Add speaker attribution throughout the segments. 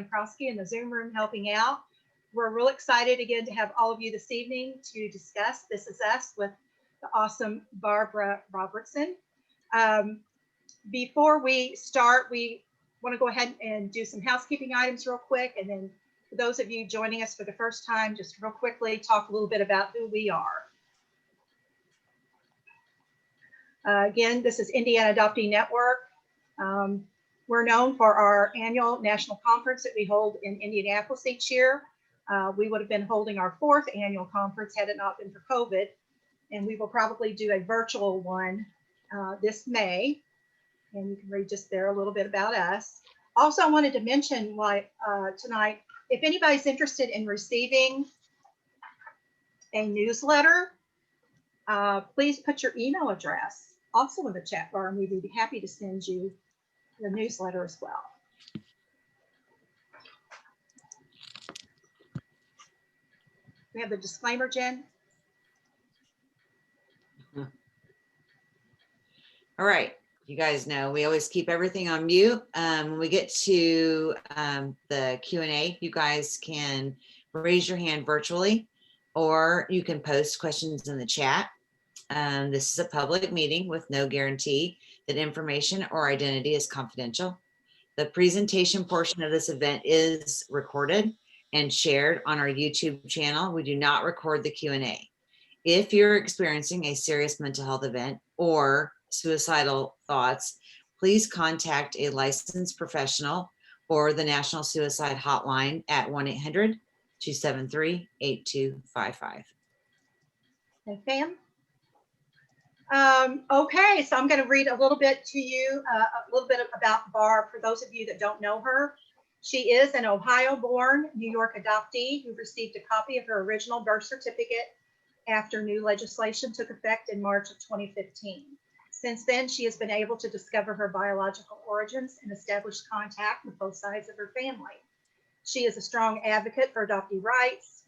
Speaker 1: Krosky in the Zoom room helping out. We're real excited again to have all of you this evening to discuss This Is Us with the awesome Barbara Robertson. Before we start, we want to go ahead and do some housekeeping items real quick. And then for those of you joining us for the first time, just real quickly talk a little bit about who we are. Again, this is Indiana Adoptee Network. We're known for our annual national conference that we hold in Indianapolis each year. We would have been holding our 4th annual conference had it not been for COVID. And we will probably do a virtual one this May. And you can read just there a little bit about us. Also, I wanted to mention tonight, if anybody's interested in receiving a newsletter, please put your email address also in the chat bar, and we'd be happy to send you the newsletter as well. We have the disclaimer, Jen.
Speaker 2: All right, you guys know we always keep everything on mute. When we get to the Q&A, you guys can raise your hand virtually, or you can post questions in the chat. This is a public meeting with no guarantee that information or identity is confidential. The presentation portion of this event is recorded and shared on our YouTube channel. We do not record the Q&A. If you're experiencing a serious mental health event or suicidal thoughts, please contact a licensed professional or the National Suicide Hotline at 1-800-273-8255.
Speaker 1: Okay, Pam. Okay, so I'm going to read a little bit to you, a little bit about Barb for those of you that don't know her. She is an Ohio-born New York adoptee who received a copy of her original birth certificate after new legislation took effect in March of 2015. Since then, she has been able to discover her biological origins and establish contact with both sides of her family. She is a strong advocate for adoptee rights,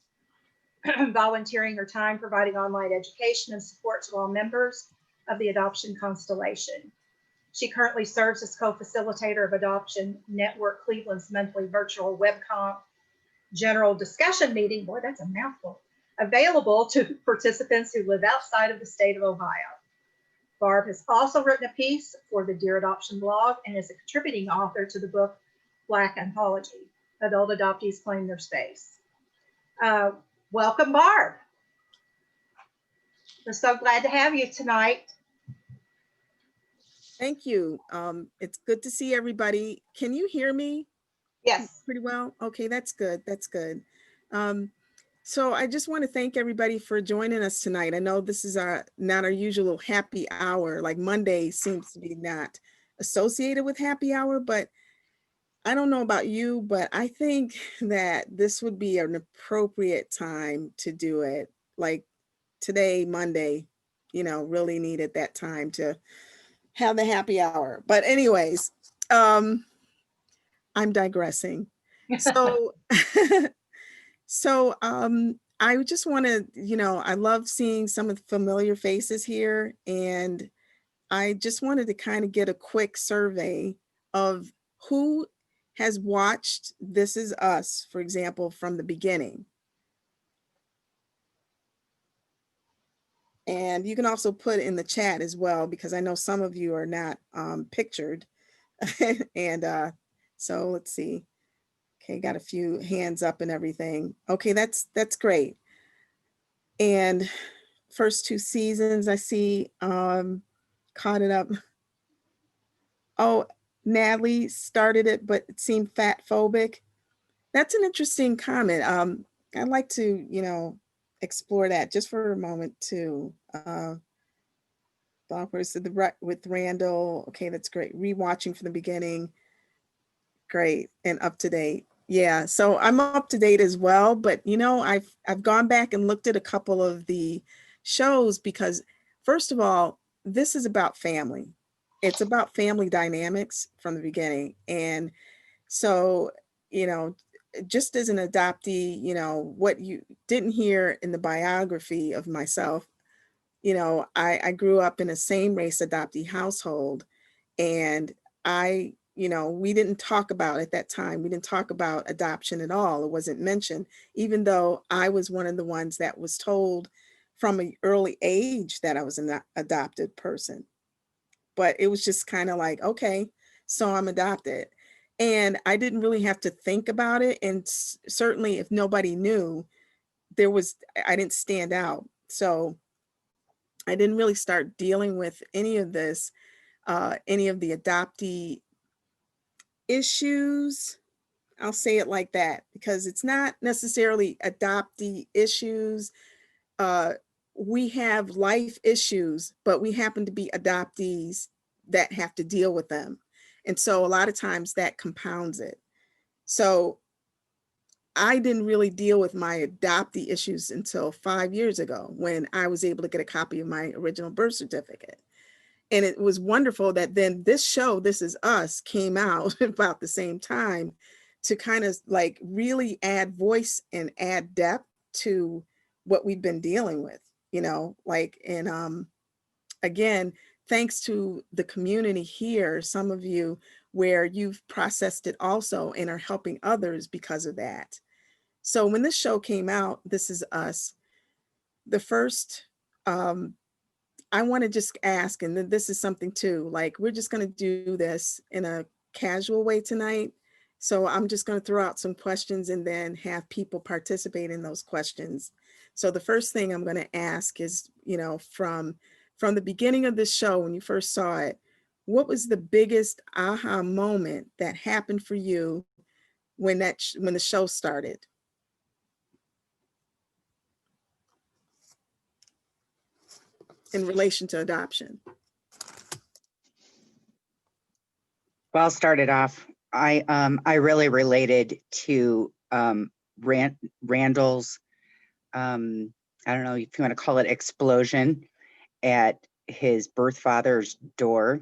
Speaker 1: volunteering her time providing online education and support to all members of the adoption constellation. She currently serves as co-facilitator of Adoption Network Cleveland's monthly virtual Webcam general discussion meeting, boy, that's a mouthful, available to participants who live outside of the state of Ohio. Barb has also written a piece for the Dear Adoption blog and is a contributing author to the book Black Anthology, Adult Adoptees Claim Their Space. Welcome, Barb. We're so glad to have you tonight.
Speaker 3: Thank you. It's good to see everybody. Can you hear me?
Speaker 1: Yes.
Speaker 3: Pretty well. Okay, that's good. That's good. So I just want to thank everybody for joining us tonight. I know this is not our usual happy hour. Like Monday seems to be not associated with happy hour, but I don't know about you, but I think that this would be an appropriate time to do it. Like today, Monday, really needed that time to have the happy hour. But anyways, I'm digressing. So, I just want to, I love seeing some of the familiar faces here. And I just wanted to kind of get a quick survey of who has watched This Is Us, for example, from the beginning. And you can also put in the chat as well, because I know some of you are not pictured. And so let's see. Okay, got a few hands up and everything. Okay, that's great. And first 2 seasons I see caught it up. Oh, Natalie started it, but it seemed fat phobic. That's an interesting comment. I'd like to, explore that just for a moment too. With Randall. Okay, that's great. Rewatching from the beginning. Great and up to date. Yeah, so I'm up to date as well, but I've gone back and looked at a couple of the shows because first of all, this is about family. It's about family dynamics from the beginning. And so, just as an adoptee, what you didn't hear in the biography of myself, I grew up in a same race adoptee household, and I we didn't talk about at that time. We didn't talk about adoption at all. It wasn't mentioned, even though I was one of the ones that was told from an early age that I was an adopted person. But it was just kind of like, okay, so I'm adopted. And I didn't really have to think about it. And certainly if nobody knew, I didn't stand out. So I didn't really start dealing with any of this, any of the adoptee issues. I'll say it like that, because it's not necessarily adoptee issues. We have life issues, but we happen to be adoptees that have to deal with them. And so a lot of times that compounds it. So I didn't really deal with my adoptee issues until 5 years ago, when I was able to get a copy of my original birth certificate. And it was wonderful that then this show, This Is Us, came out about the same time to kind of like really add voice and add depth to what we've been dealing with, and again, thanks to the community here, some of you, where you've processed it also and are helping others because of that. So when this show came out, This Is Us, the first, I want to just ask, and then this is something too, like we're just going to do this in a casual way tonight. So I'm just going to throw out some questions and then have people participate in those questions. So the first thing I'm going to ask is, from the beginning of this show, when you first saw it, what was the biggest aha moment that happened for you when the show started? In relation to adoption?
Speaker 4: Well, I'll start it off. I really related to Randall's, I don't know if you want to call it explosion at his birth father's door.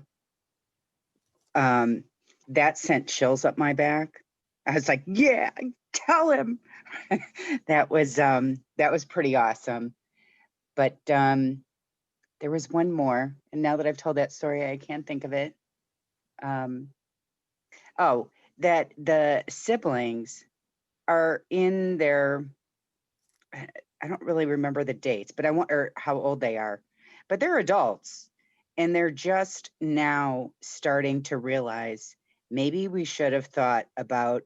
Speaker 4: That sent chills up my back. I was like, yeah, tell him. That was pretty awesome. But there was one more, and now that I've told that story, I can't think of it. Oh, that the siblings are in their, I don't really remember the dates, but or how old they are, but they're adults, and they're just now starting to realize maybe we should have thought about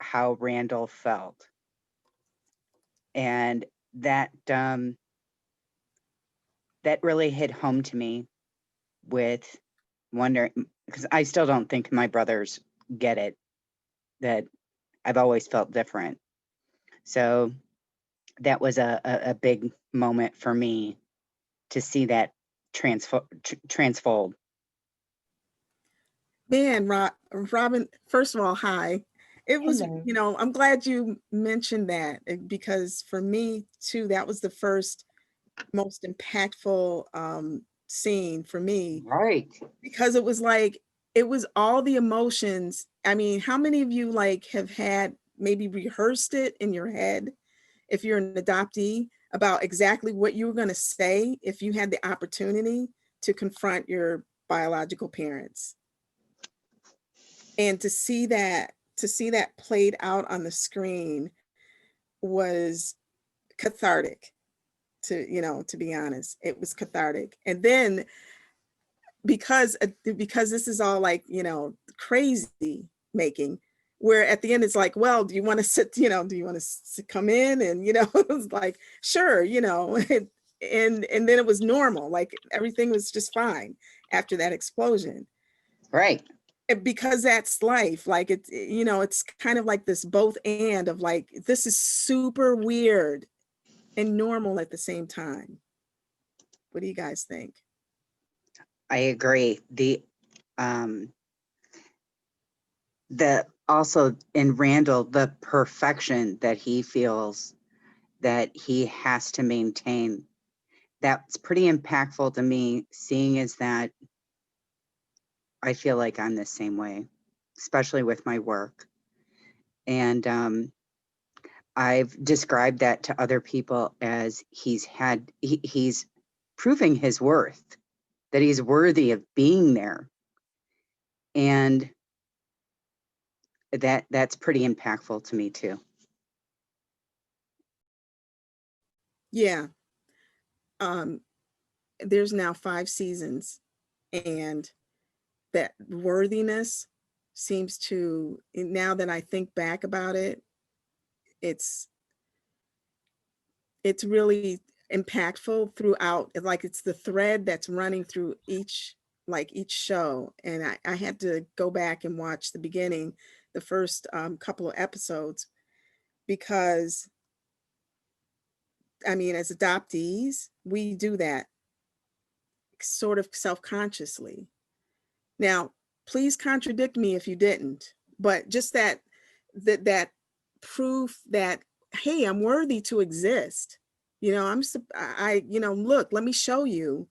Speaker 4: how Randall felt. And that really hit home to me, with wondering, because I still don't think my brothers get it, that I've always felt different. So that was a big moment for me to see that transfold.
Speaker 3: Man, Robin, first of all, hi. It was,
Speaker 4: Hello.
Speaker 3: I'm glad you mentioned that, because for me too, that was the first most impactful scene for me.
Speaker 4: Right.
Speaker 3: Because it was like, it was all the emotions. I mean, how many of you have had maybe rehearsed it in your head, if you're an adoptee, about exactly what you were going to say if you had the opportunity to confront your biological parents? And to see that played out on the screen was cathartic. To be honest, it was cathartic. And then because this is all crazy making, where at the end it's like, well, do you want to sit, do you want to come in? And it was like, sure, and then it was normal, like everything was just fine after that explosion.
Speaker 4: Right.
Speaker 3: Because that's life. Like it's kind of like this both and of like, this is super weird and normal at the same time. What do you guys think?
Speaker 4: I agree. The also in Randall, the perfection that he feels that he has to maintain, that's pretty impactful to me, seeing as that I feel like I'm the same way, especially with my work. And I've described that to other people as he's proving his worth, that he's worthy of being there. And that's pretty impactful to me too.
Speaker 3: Yeah. There's now 5 seasons, and that worthiness seems to, now that I think back about it, it's really impactful throughout. Like, it's the thread that's running through each show. And I had to go back and watch the beginning, the first couple of episodes, because I mean, as adoptees, we do that sort of self-consciously. Now, please contradict me if you didn't, but just that proof that, hey, I'm worthy to exist. You know, look, let me show you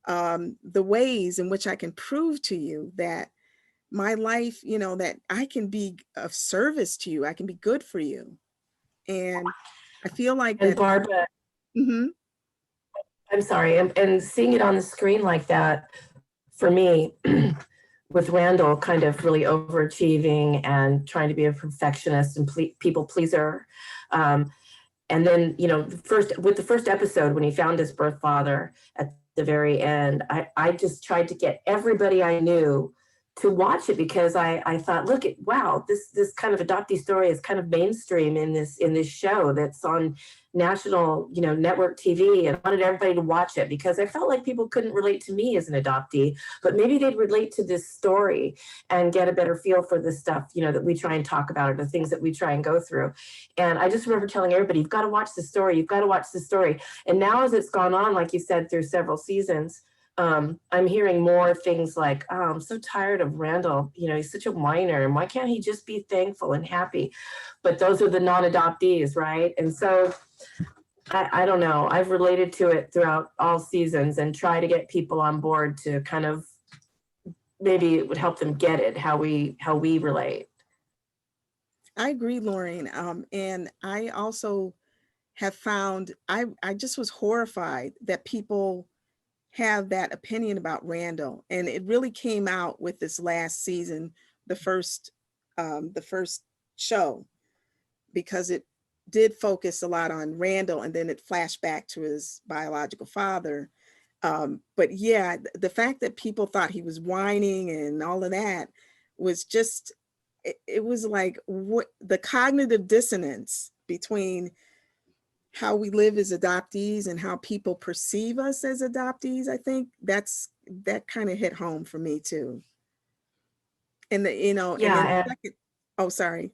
Speaker 3: the ways in which I can prove to you that my life, that I can be of service to you. I can be good for you. And I feel like
Speaker 5: And
Speaker 3: that.
Speaker 5: Barbara,
Speaker 3: Mhm.
Speaker 5: I'm sorry, and seeing it on the screen like that, for me, with Randall kind of really overachieving and trying to be a perfectionist and people pleaser. And then, with the first episode, when he found his birth father at the very end, I just tried to get everybody I knew to watch it, because I thought, look, wow, this kind of adoptee story is kind of mainstream in this show that's on national, network TV, and I wanted everybody to watch it because I felt like people couldn't relate to me as an adoptee, but maybe they'd relate to this story and get a better feel for the stuff, that we try and talk about, or the things that we try and go through. And I just remember telling everybody, you've got to watch the story. You've got to watch the story. And now, as it's gone on, like you said, through several seasons, I'm hearing more things like, oh, I'm so tired of Randall. He's such a whiner. And why can't he just be thankful and happy? But those are the non-adoptees, right? And so I don't know. I've related to it throughout all seasons and try to get people on board to kind of, maybe it would help them get it, how we relate.
Speaker 3: I agree, Lauren. And I also have found, I just was horrified that people have that opinion about Randall. And it really came out with this last season, the first show, because it did focus a lot on Randall, and then it flashed back to his biological father. But yeah, the fact that people thought he was whining and all of that was just, it was like, what the cognitive dissonance between how we live as adoptees and how people perceive us as adoptees. I think that kind of hit home for me too. And and then second, oh, sorry.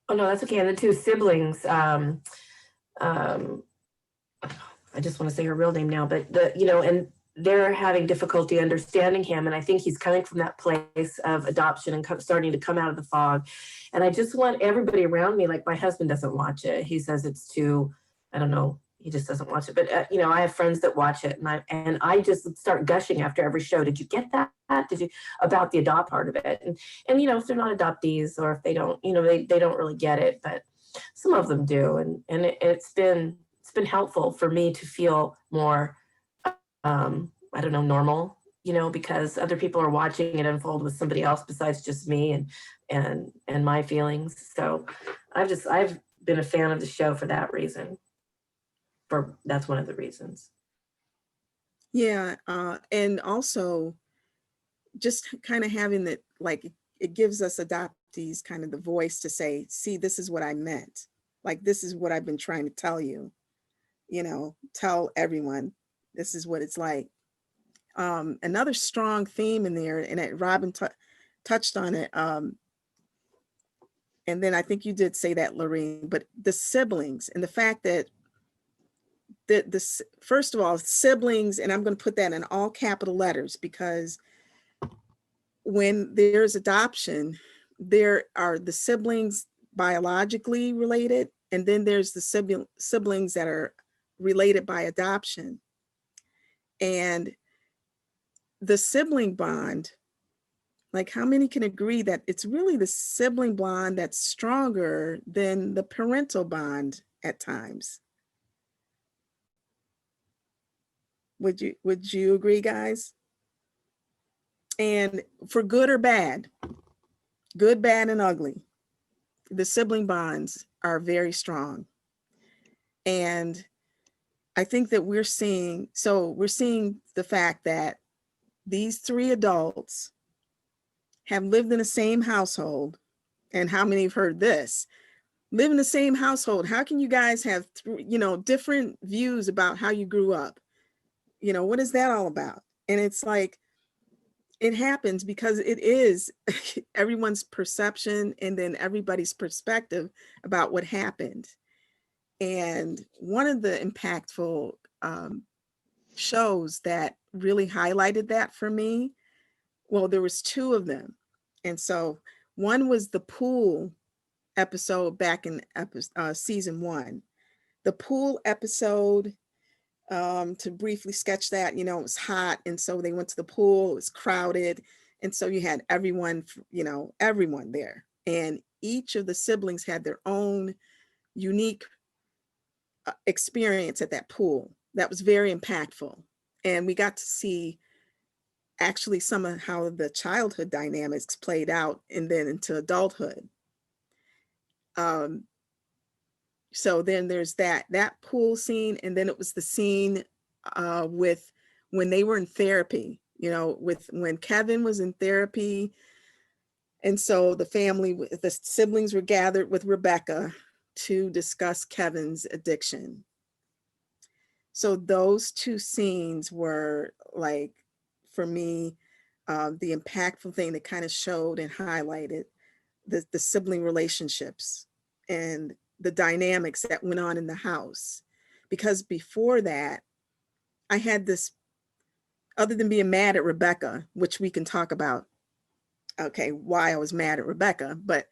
Speaker 5: Oh no, that's okay. And the two siblings, I just want to say her real name now, but and they're having difficulty understanding him. And I think he's coming from that place of adoption and starting to come out of the fog. And I just want everybody around me, like my husband doesn't watch it. He says it's too, I don't know, he just doesn't watch it. But, I have friends that watch it, and I just start gushing after every show. Did you get that? Did you, about the adopt part of it? And if they're not adoptees, or if they don't, they don't really get it, but some of them do. And it's been helpful for me to feel more, I don't know, normal, because other people are watching it unfold with somebody else besides just me and my feelings. So I've been a fan of the show for that reason. That's one of the reasons.
Speaker 3: Yeah, and also just kind of having that, like, it gives us adoptees kind of the voice to say, see, this is what I meant. Like, this is what I've been trying to tell you, tell everyone, this is what it's like. Another strong theme in there, and that Robin touched on it. And then I think you did say that, Lorraine, but the siblings and the fact that first of all, siblings, and I'm going to put that in all capital letters, because when there's adoption, there are the siblings biologically related, and then there's the siblings that are related by adoption. And the sibling bond, like, how many can agree that it's really the sibling bond that's stronger than the parental bond at times? Would you agree, guys? And for good or bad, good, bad, and ugly, the sibling bonds are very strong. And I think that we're seeing the fact that these three adults have lived in the same household. And how many have heard this? Live in the same household. How can you guys have, different views about how you grew up? What is that all about? And it's like, it happens because it is everyone's perception and then everybody's perspective about what happened. And one of the impactful shows that really highlighted that for me, well, there was two of them. And so one was the pool episode back in season 1. The pool episode, to briefly sketch that, it was hot. And so they went to the pool, it was crowded. And so you had everyone there. And each of the siblings had their own unique experience at that pool. That was very impactful. And we got to see actually some of how the childhood dynamics played out and then into adulthood. So then there's that pool scene. And then it was the scene with when they were in therapy, when Kevin was in therapy. And so the siblings were gathered with Rebecca to discuss Kevin's addiction. So those two scenes were, like, for me, the impactful thing that kind of showed and highlighted the sibling relationships and the dynamics that went on in the house. Because before that, I had this, other than being mad at Rebecca, which we can talk about, okay, why I was mad at Rebecca, but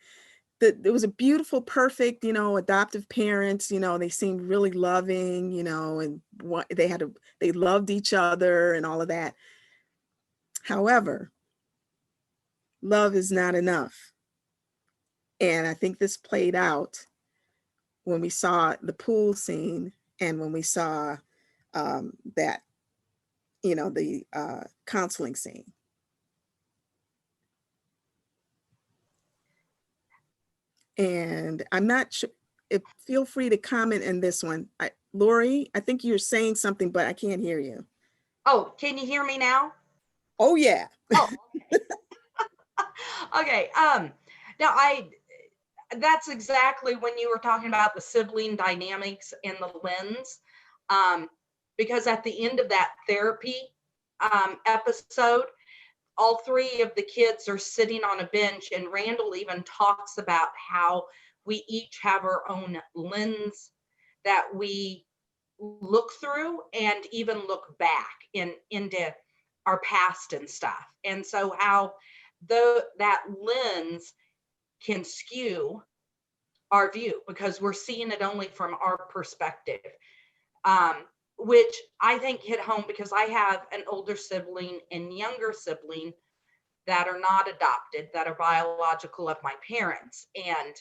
Speaker 3: it was a beautiful, perfect, adoptive parents, they seemed really loving, and what they loved each other and all of that. However, love is not enough. And I think this played out when we saw the pool scene and when we saw the counseling scene. And I'm not sure, feel free to comment on this one. Lori, I think you're saying something, but I can't hear you.
Speaker 6: Oh, can you hear me now?
Speaker 3: Oh, yeah.
Speaker 6: Oh, okay. Now that's exactly when you were talking about the sibling dynamics and the lens. Because at the end of that therapy episode, all three of the kids are sitting on a bench, and Randall even talks about how we each have our own lens that we look through and even look back into our past and stuff. And so how that lens can skew our view because we're seeing it only from our perspective. Which I think hit home because I have an older sibling and younger sibling that are not adopted, that are biological of my parents. And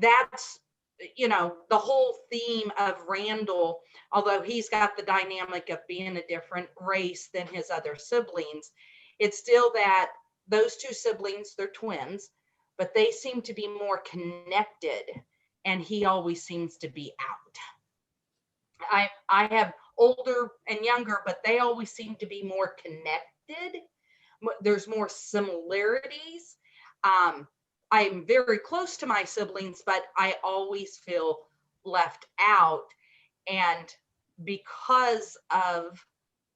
Speaker 6: that's, the whole theme of Randall, although he's got the dynamic of being a different race than his other siblings, it's still that those two siblings, they're twins, but they seem to be more connected, and he always seems to be out. I have older and younger, but they always seem to be more connected. There's more similarities. I'm very close to my siblings, but I always feel left out. And because of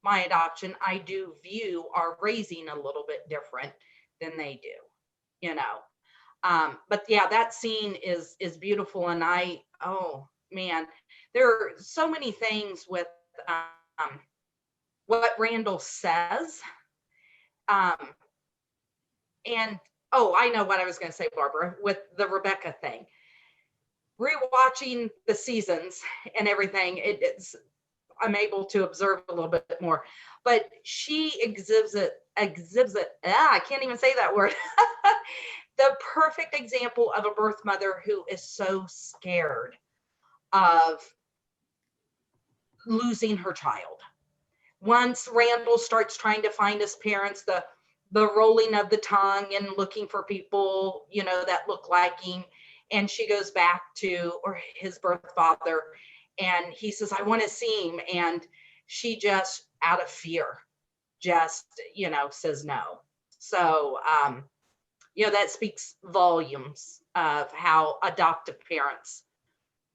Speaker 6: my adoption, I do view our raising a little bit different than they do, But yeah, that scene is beautiful. And oh man, there are so many things with what Randall says. And I know what I was going to say, Barbara, with the Rebecca thing. Rewatching the seasons and everything, I'm able to observe a little bit more. But she exhibits I can't even say that word. The perfect example of a birth mother who is so scared of losing her child. Once Randall starts trying to find his parents, the rolling of the tongue and looking for people, you know, that look like him. And she goes back to, or his birth father, and he says, I want to see him. And she just, out of fear, just, you know, says no. So, you know, that speaks volumes of how adoptive parents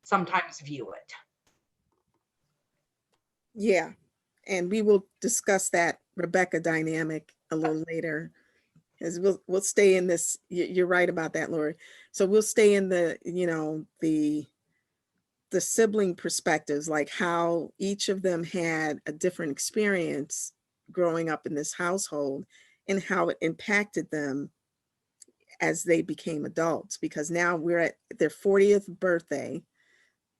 Speaker 6: sometimes view it.
Speaker 3: Yeah, and we will discuss that Rebecca dynamic a little later, because we'll stay in this. You're right about that, Lori. So we'll stay in the, you know, the sibling perspectives, like how each of them had a different experience growing up in this household and how it impacted them as they became adults, because now we're at their 40th birthday,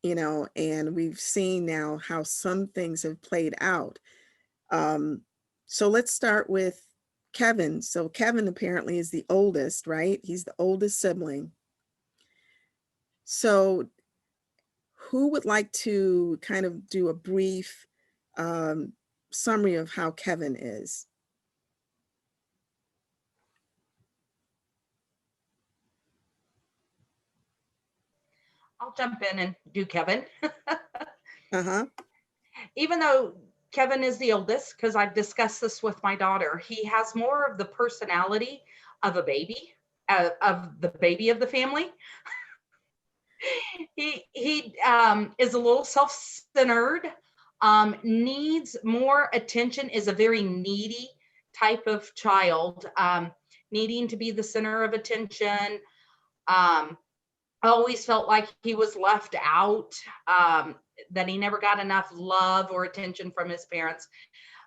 Speaker 3: you know, and we've seen now how some things have played out. So let's start with Kevin. So Kevin apparently is the oldest, right? He's the oldest sibling. So who would like to kind of do a brief summary of how Kevin is?
Speaker 6: I'll jump in and do Kevin.
Speaker 3: Uh-huh.
Speaker 6: Even though Kevin is the oldest, because I've discussed this with my daughter, he has more of the personality of a baby, of the baby of the family. He is a little self-centered, needs more attention, is a very needy type of child, needing to be the center of attention. Always felt like he was left out, that he never got enough love or attention from his parents.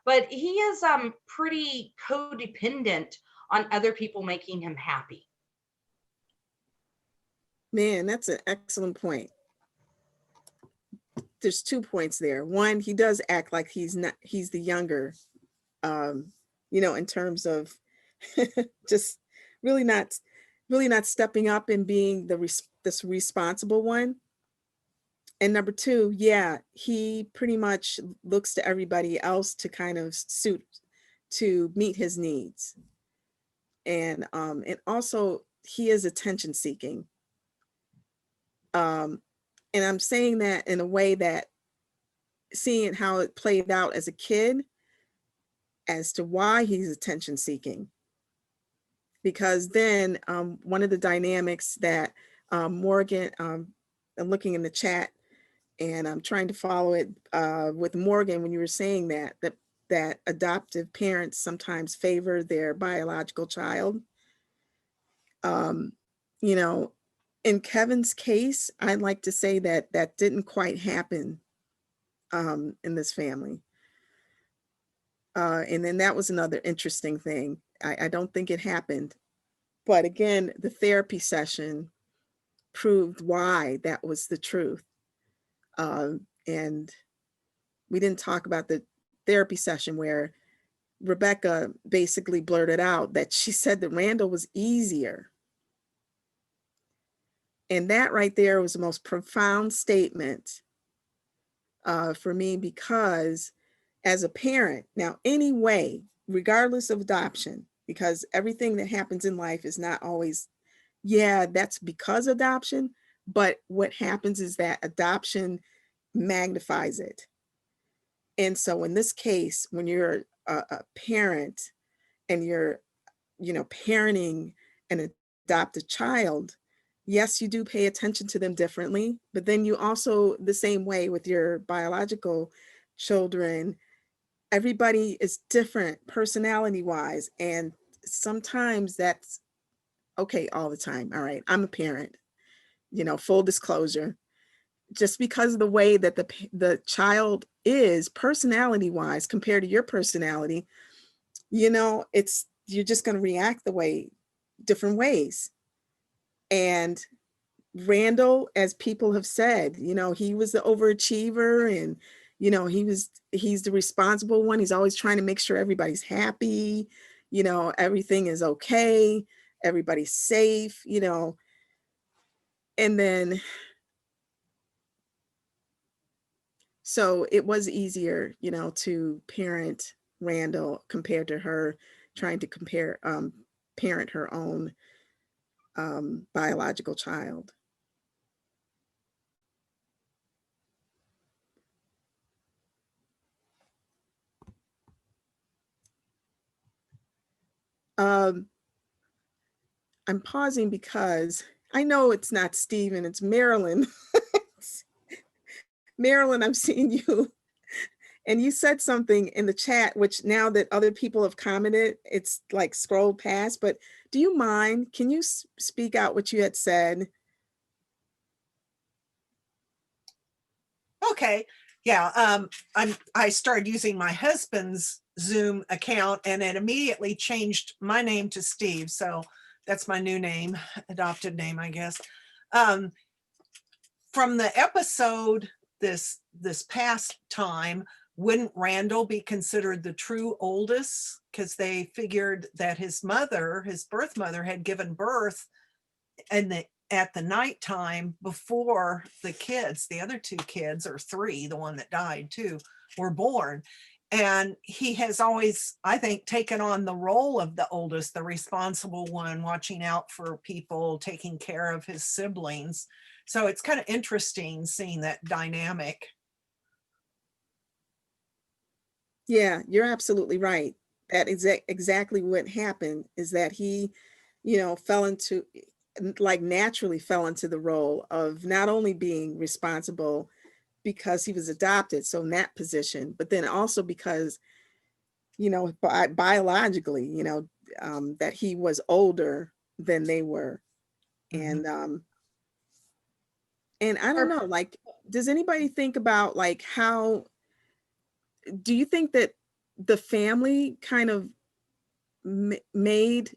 Speaker 6: But he is pretty codependent on other people making him happy.
Speaker 3: Man, that's an excellent point. There's 2 points there. One, he does act like he's the younger, you know, in terms of just really not stepping up and being this responsible one. And number 2, yeah, he pretty much looks to everybody else to kind of to meet his needs. And also he is attention seeking. And I'm saying that in a way that, seeing how it played out as a kid as to why he's attention seeking. Because then one of the dynamics that Morgan, I'm looking in the chat and I'm trying to follow it with Morgan, when you were saying that adoptive parents sometimes favor their biological child. You know, in Kevin's case, I'd like to say that that didn't quite happen in this family. And then that was another interesting thing. I don't think it happened. But again, the therapy session proved why that was the truth. And we didn't talk about the therapy session where Rebecca basically blurted out that she said that Randall was easier. And that right there was the most profound statement for me, because as a parent, now anyway, regardless of adoption, because everything that happens in life is not always, yeah, that's because adoption, but what happens is that adoption magnifies it. And so in this case, when you're a parent and you're, you know, parenting an adopted child, yes, you do pay attention to them differently, but then you also, the same way with your biological children, everybody is different personality wise. And sometimes that's okay all the time. All right, I'm a parent, you know, full disclosure. Just because of the way that the child is personality wise compared to your personality, you know, you're just going to react different ways. And Randall, as people have said, you know, he was the overachiever, and, you know, he's the responsible one. He's always trying to make sure everybody's happy, you know, everything is okay, everybody's safe, you know. And then, so it was easier, you know, to parent Randall compared to her trying to parent her own biological child. I'm pausing because I know it's not Stephen, it's Marilyn. Marilyn, I'm seeing you. And you said something in the chat, which now that other people have commented, it's like scrolled past, but do you mind? Can you speak out what you had said?
Speaker 7: Okay, yeah, I started using my husband's Zoom account and it immediately changed my name to Steve. So that's my new name, adopted name, I guess. From the episode this past time, wouldn't Randall be considered the true oldest? Because they figured that his mother, his birth mother, had given birth at the nighttime before the kids, the other two kids, or three, the one that died too, were born. And he has always, I think, taken on the role of the oldest, the responsible one, watching out for people, taking care of his siblings. So it's kind of interesting seeing that dynamic.
Speaker 3: Yeah, you're absolutely right. That is exactly what happened, is that he, fell into, like naturally fell into the role of not only being responsible because he was adopted, so in that position, but then also because, biologically, that he was older than they were.
Speaker 7: Mhm.
Speaker 3: And I don't know, like, does anybody think about like how, do you think that the family kind of made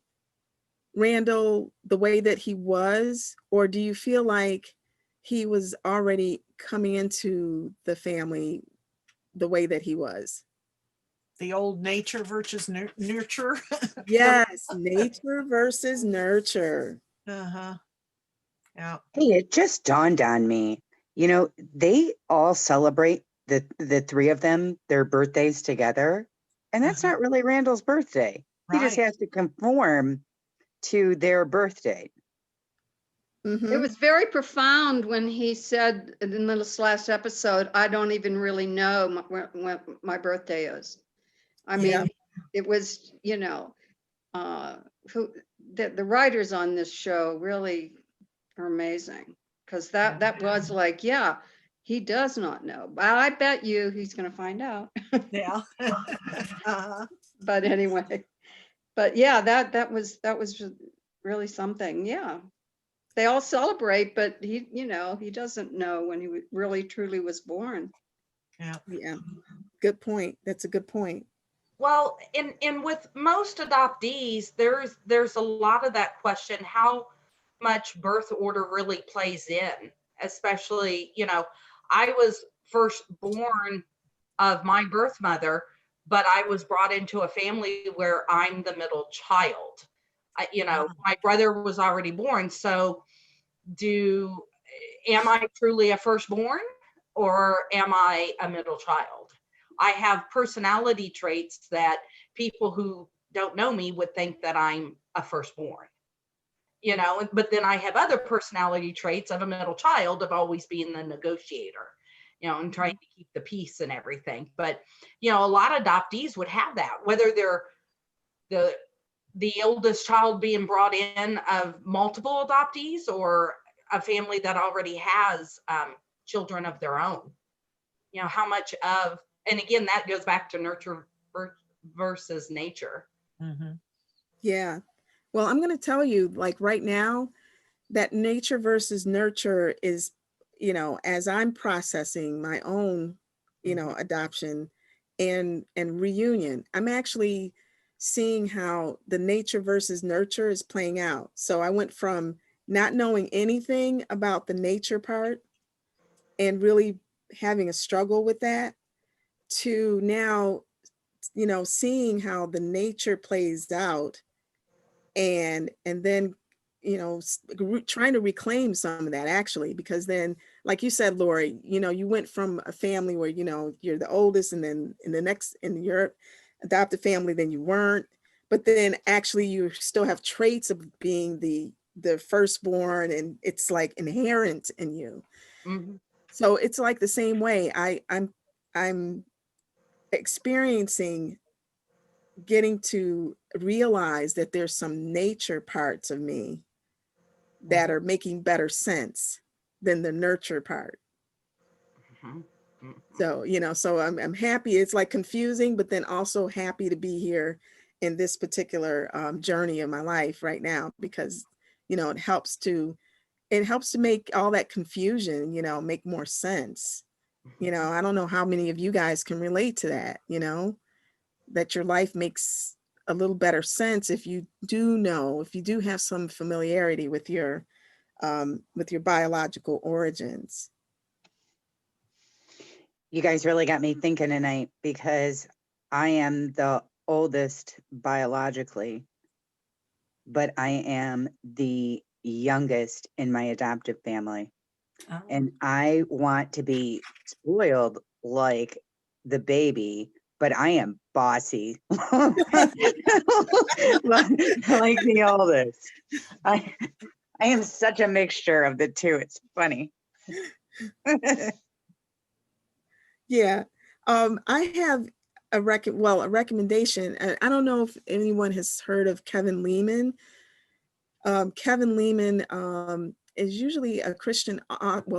Speaker 3: Randall the way that he was, or do you feel like he was already coming into the family the way that he was?
Speaker 7: The old nature versus nurture.
Speaker 3: Yes, nature versus nurture.
Speaker 7: Uh-huh. Yeah.
Speaker 4: Hey, it just dawned on me, they all celebrate the three of them, their birthdays together. And that's not really Randall's birthday. He just
Speaker 7: Right.
Speaker 4: has to conform to their birthday.
Speaker 3: Mhm.
Speaker 8: It was very profound when he said in this last episode, I don't even really know when my birthday is. I
Speaker 3: Yeah.
Speaker 8: mean, it was, the writers on this show really are amazing, because that was like, yeah, he does not know, but I bet you he's going to find out.
Speaker 7: Yeah. Uh-huh.
Speaker 8: But anyway, but yeah, that was really something. Yeah. They all celebrate, but he doesn't know when he really truly was born.
Speaker 7: Yeah.
Speaker 3: Yeah. Good point. That's a good point.
Speaker 6: Well, and with most adoptees, there's a lot of that question, how much birth order really plays in, especially, I was first born of my birth mother, but I was brought into a family where I'm the middle child. My brother was already born. So am I truly a firstborn, or am I a middle child? I have personality traits that people who don't know me would think that I'm a firstborn, but then I have other personality traits of a middle child, of always being the negotiator, and trying to keep the peace and everything. But, a lot of adoptees would have that, whether they're the oldest child being brought in of multiple adoptees, or a family that already has children of their own. How much of, and again, that goes back to nurture versus nature.
Speaker 7: Mm-hmm.
Speaker 3: Yeah. Well, I'm going to tell you, like right now, that nature versus nurture is, as I'm processing my own, adoption and reunion, I'm actually seeing how the nature versus nurture is playing out. So I went from not knowing anything about the nature part and really having a struggle with that, to now, seeing how the nature plays out, and then, trying to reclaim some of that, actually, because then, like you said, Lori, you went from a family where, you're the oldest, and then in your adopted family, then you weren't. but then actually you still have traits of being the firstborn, and it's like inherent in you.
Speaker 6: Mhm.
Speaker 3: So it's like the same way I'm experiencing getting to realize that there's some nature parts of me that are making better sense than the nurture part.
Speaker 6: Mhm. Mhm.
Speaker 3: So, so I'm happy. It's like confusing, but then also happy to be here in this particular journey of my life right now, because, it helps to make all that confusion, make more sense. I don't know how many of you guys can relate to that, that your life makes a little better sense if you do have some familiarity with your biological origins.
Speaker 4: You guys really got me thinking tonight, because I am the oldest biologically, but I am the youngest in my adoptive family.
Speaker 6: Oh.
Speaker 4: And I want to be spoiled like the baby, but I am bossy like the oldest. I am such a mixture of the two. It's funny.
Speaker 3: Yeah. I have a recommendation. I don't know if anyone has heard of Kevin Leman. Kevin Leman is usually a Christian,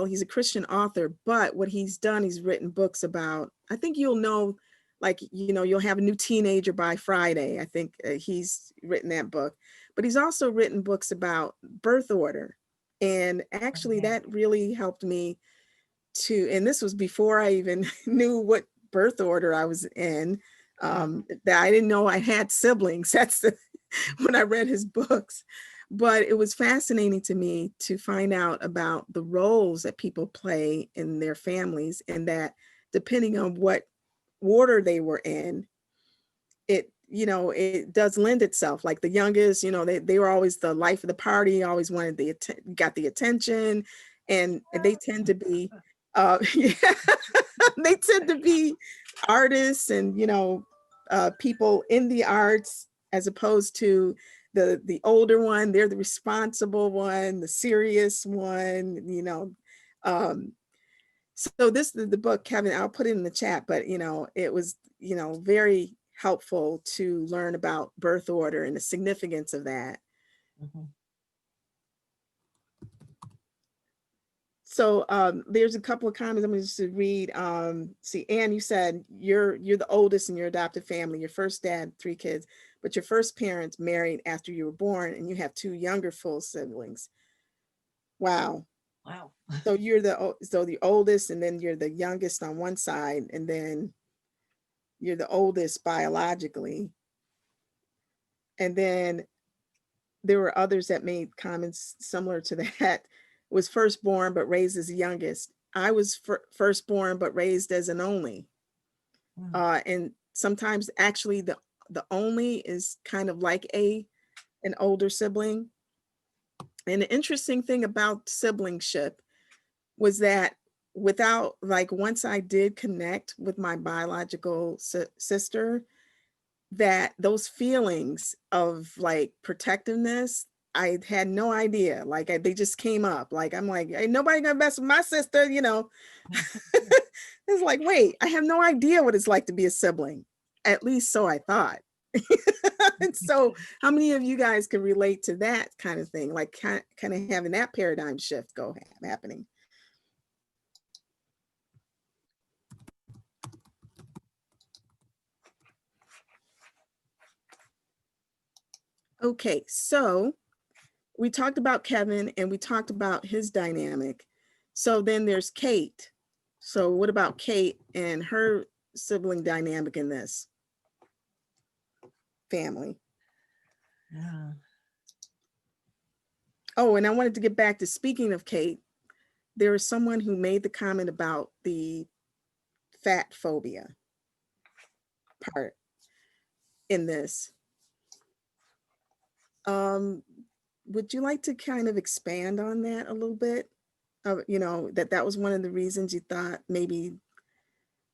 Speaker 3: he's a Christian author, but what he's done, he's written books about, I think you'll know, like, you'll have a new teenager by Friday. I think he's written that book, but he's also written books about birth order. And actually that really helped me and this was before I even knew what birth order I was in, that I didn't know I had siblings. That's when I read his books. But it was fascinating to me to find out about the roles that people play in their families, and that depending on what order they were in, it does lend itself. Like the youngest, they were always the life of the party, always wanted got the attention, and they tend to be, yeah, they tend to be artists and, people in the arts, as opposed to the older one. They're the responsible one, the serious one, so this the book, Kevin, I'll put it in the chat, but it was very helpful to learn about birth order and the significance of that. So there's a couple of comments I'm going to just read. See, Anne, you said you're the oldest in your adopted family. Your first dad, 3 kids, but your first parents married after you were born, and you have 2 younger full siblings. Wow.
Speaker 2: Wow.
Speaker 3: So you're the oldest, and then you're the youngest on one side, and then you're the oldest biologically. And then there were others that made comments similar to that. Was firstborn but raised as the youngest. I was firstborn but raised as an only. And sometimes actually the only is kind of like an older sibling. And the interesting thing about siblingship was that once I did connect with my biological sister, that those feelings of like protectiveness, I had no idea. Like they just came up. Like I'm like, ain't nobody gonna mess with my sister, It's like, wait, I have no idea what it's like to be a sibling. At least so I thought. And so how many of you guys can relate to that kind of thing? Like kind of having that paradigm shift happening? Okay, so we talked about Kevin and we talked about his dynamic. So then there's Kate. So what about Kate and her sibling dynamic in this family?
Speaker 7: Yeah.
Speaker 3: Oh, and I wanted to get back to, speaking of Kate, there was someone who made the comment about the fat phobia part in this. Would you like to kind of expand on that a little bit? That was one of the reasons you thought maybe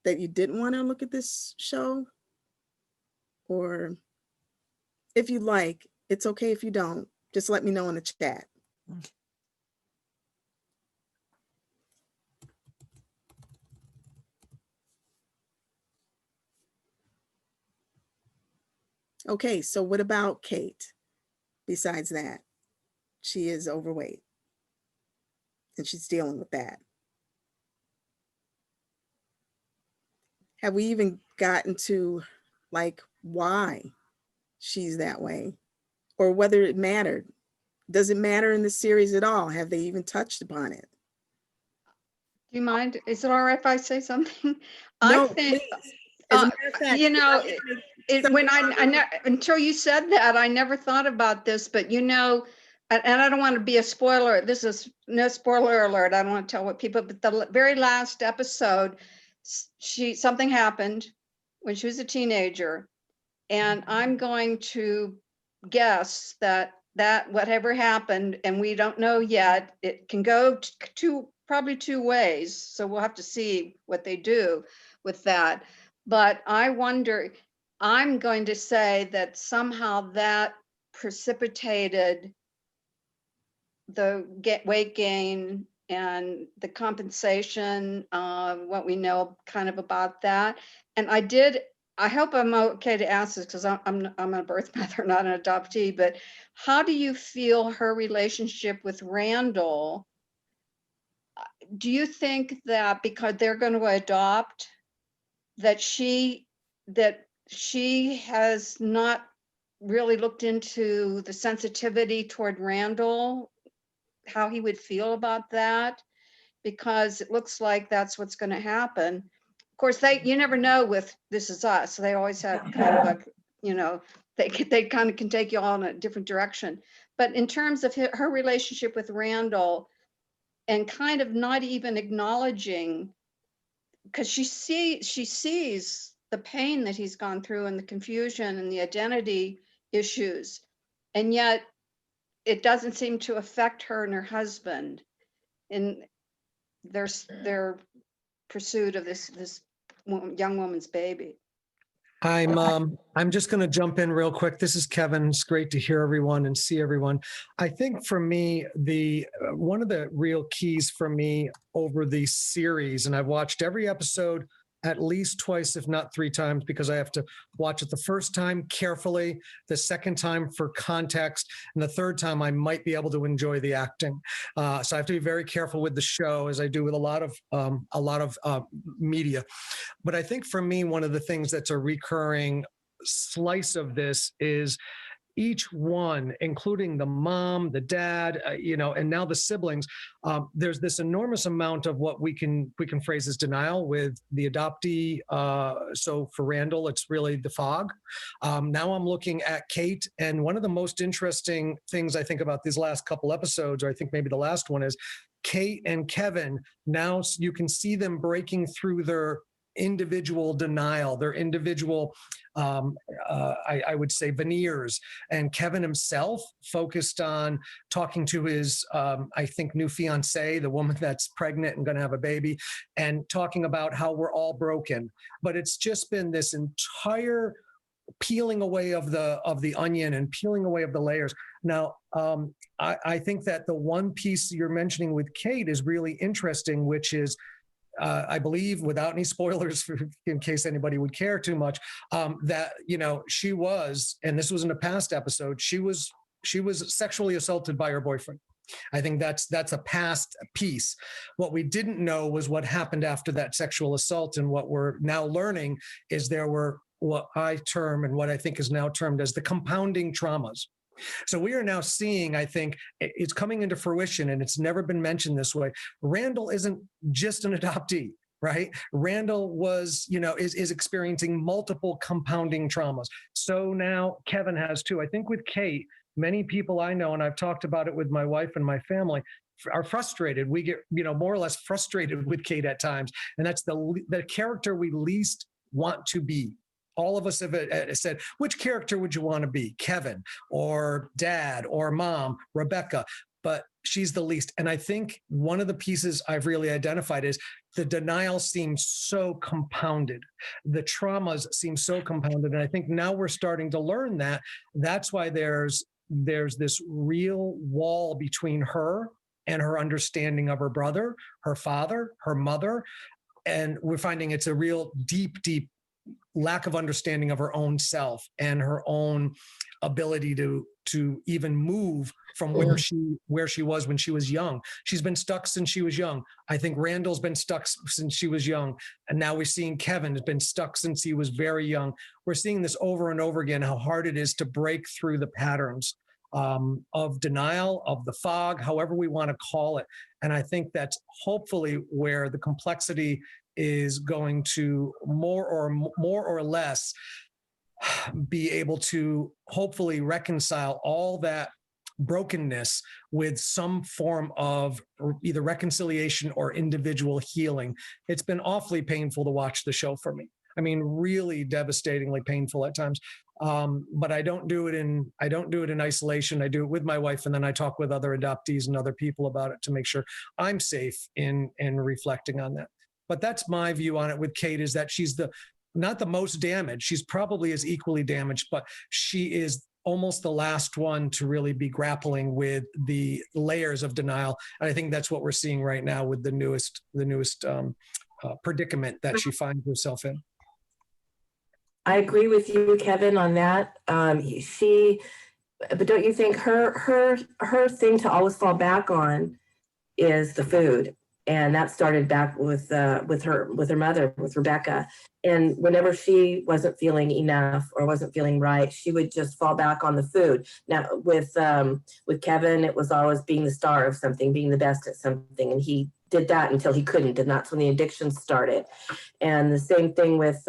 Speaker 3: that you didn't want to look at this show? Or if you like. It's okay if you don't. Just let me know in the chat. Okay, so what about Kate? Besides that, she is overweight and she's dealing with that. Have we even gotten to like why she's that way or whether it mattered? Does it matter in the series at all? Have they even touched upon it?
Speaker 8: Do you mind? Is it all right if I say something?
Speaker 3: No,
Speaker 8: I think,
Speaker 3: please. As a matter of fact,
Speaker 8: you know, when
Speaker 3: something-
Speaker 8: until you said that, I never thought about this, but you know, and I don't want to be a spoiler. This is no spoiler alert. I don't want to tell what people, but the very last episode, something happened when she was a teenager. And I'm going to guess that whatever happened, and we don't know yet, it can go probably two ways. So we'll have to see what they do with that. But I wonder, I'm going to say that somehow that precipitated the weight gain and the compensation, what we know kind of about that. And I hope I'm okay to ask this because I'm a birth mother, not an adoptee, but how do you feel her relationship with Randall? Do you think that because they're going to adopt, that she has not really looked into the sensitivity toward Randall, how he would feel about that? Because it looks like that's what's going to happen. Of course, you never know with This Is Us. They always have kind of like, you know, they kind of can take you all in a different direction. But in terms of her relationship with Randall and kind of not even acknowledging, because she sees the pain that he's gone through and the confusion and the identity issues, and yet it doesn't seem to affect her and her husband in their pursuit of this young woman's baby.
Speaker 9: I'm just going to jump in real quick. This is Kevin. It's great to hear everyone and see everyone. I think for me, one of the real keys for me over the series, and I've watched every episode at least twice, if not 3 times, because I have to watch it the first time carefully, the second time for context, and the third time I might be able to enjoy the acting. So I have to be very careful with the show, as I do with a lot of media. But I think for me, one of the things that's a recurring slice of this is each one, including the mom, the dad, and now the siblings, there's this enormous amount of what we can phrase as denial with the adoptee. So for Randall, it's really the fog. Now I'm looking at Kate, and one of the most interesting things I think about these last couple episodes, or I think maybe the last one, is Kate and Kevin. Now you can see them breaking through their individual denial, their individual, I would say, veneers. And Kevin himself focused on talking to his, I think, new fiance, the woman that's pregnant and going to have a baby, and talking about how we're all broken. But it's just been this entire peeling away of the onion and peeling away of the layers. Now, I think that the one piece you're mentioning with Kate is really interesting, which is, I believe, without any spoilers, in case anybody would care too much, that she was, and this was in a past episode, she was sexually assaulted by her boyfriend. I think that's a past piece. What we didn't know was what happened after that sexual assault, and what we're now learning is there were what I term, and what I think is now termed as, the compounding traumas. So we are now seeing, I think it's coming into fruition, and it's never been mentioned this way. Randall isn't just an adoptee, right? Randall was, is experiencing multiple compounding traumas. So now Kevin has too. I think with Kate, many people I know, and I've talked about it with my wife and my family, are frustrated. We get, more or less frustrated with Kate at times. And that's the character we least want to be. All of us have said, which character would you want to be? Kevin or Dad or Mom, Rebecca. But she's the least. And I think one of the pieces I've really identified is the denial seems so compounded. The traumas seem so compounded. And I think now we're starting to learn that. That's why there's this real wall between her and her understanding of her brother, her father, her mother. And we're finding it's a real deep, deep lack of understanding of her own self and her own ability to even move from where she was when she was young. She's been stuck since she was young. I think Randall's been stuck since she was young. And now we're seeing Kevin has been stuck since he was very young. We're seeing this over and over again, how hard it is to break through the patterns of denial, of the fog, however we want to call it. And I think that's hopefully where the complexity is going to more or less be able to hopefully reconcile all that brokenness with some form of either reconciliation or individual healing. It's been awfully painful to watch the show for me. I mean, really devastatingly painful at times. But I don't do it in isolation. I do it with my wife, and then I talk with other adoptees and other people about it to make sure I'm safe in reflecting on that. But that's my view on it with Kate, is that she's not the most damaged. She's probably as equally damaged, but she is almost the last one to really be grappling with the layers of denial. And I think that's what we're seeing right now with the newest predicament that she finds herself in.
Speaker 5: I agree with you, Kevin, on that. But don't you think her thing to always fall back on is the food? And that started back with her mother, with Rebecca. And whenever she wasn't feeling enough or wasn't feeling right, she would just fall back on the food. Now with Kevin, it was always being the star of something, being the best at something, and he did that until he couldn't, and that's when the addiction started. And the same thing with